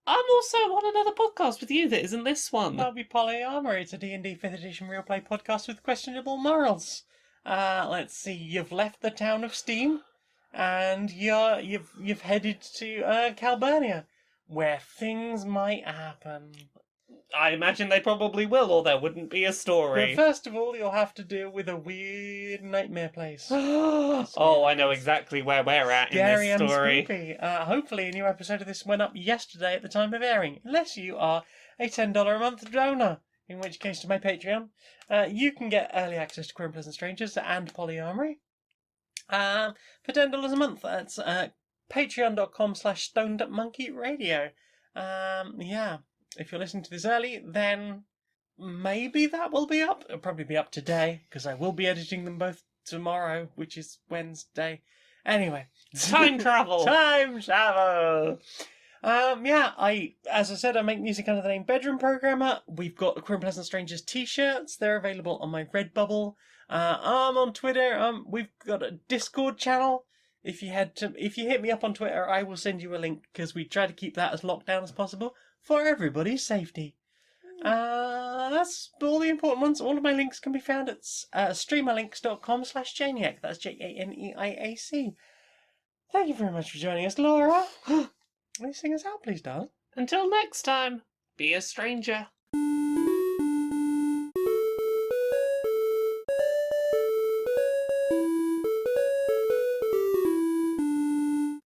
I'm also on another podcast with you that isn't this one. That'll be Polyamory. It's a D&D 5th edition real play podcast with questionable morals. Let's see. You've left the town of Steam, and you've headed to Calburnia, where things might happen. I imagine they probably will, or there wouldn't be a story. But first of all, you'll have to deal with a weird nightmare place. Oh, I know exactly where we're at Scary in this story. and spooky. Hopefully a new episode of this went up yesterday at the time of airing, unless you are a $10 a month donor, in which case to my Patreon, you can get early access to Queer and Pleasant Strangers and Polyamory for $10 a month. That's patreon.com/stonedupmonkeyradio. Yeah. If you're listening to this early, then maybe that will be up. It'll probably be up today, because I will be editing them both tomorrow, which is Wednesday. Anyway. Time travel! Time travel! As I said, I make music under the name Bedroom Programmer. We've got the Queer and Pleasant Strangers t-shirts. They're available on my Redbubble. I'm on Twitter. We've got a Discord channel. If you hit me up on Twitter, I will send you a link, because we try to keep that as locked down as possible for everybody's safety. That's all the important ones. All of my links can be found at streamerlinks.com/Janiac. That's JANEIAC. Thank you very much for joining us, Laura. Will you sing us out, please, darling? Until next time, be a stranger.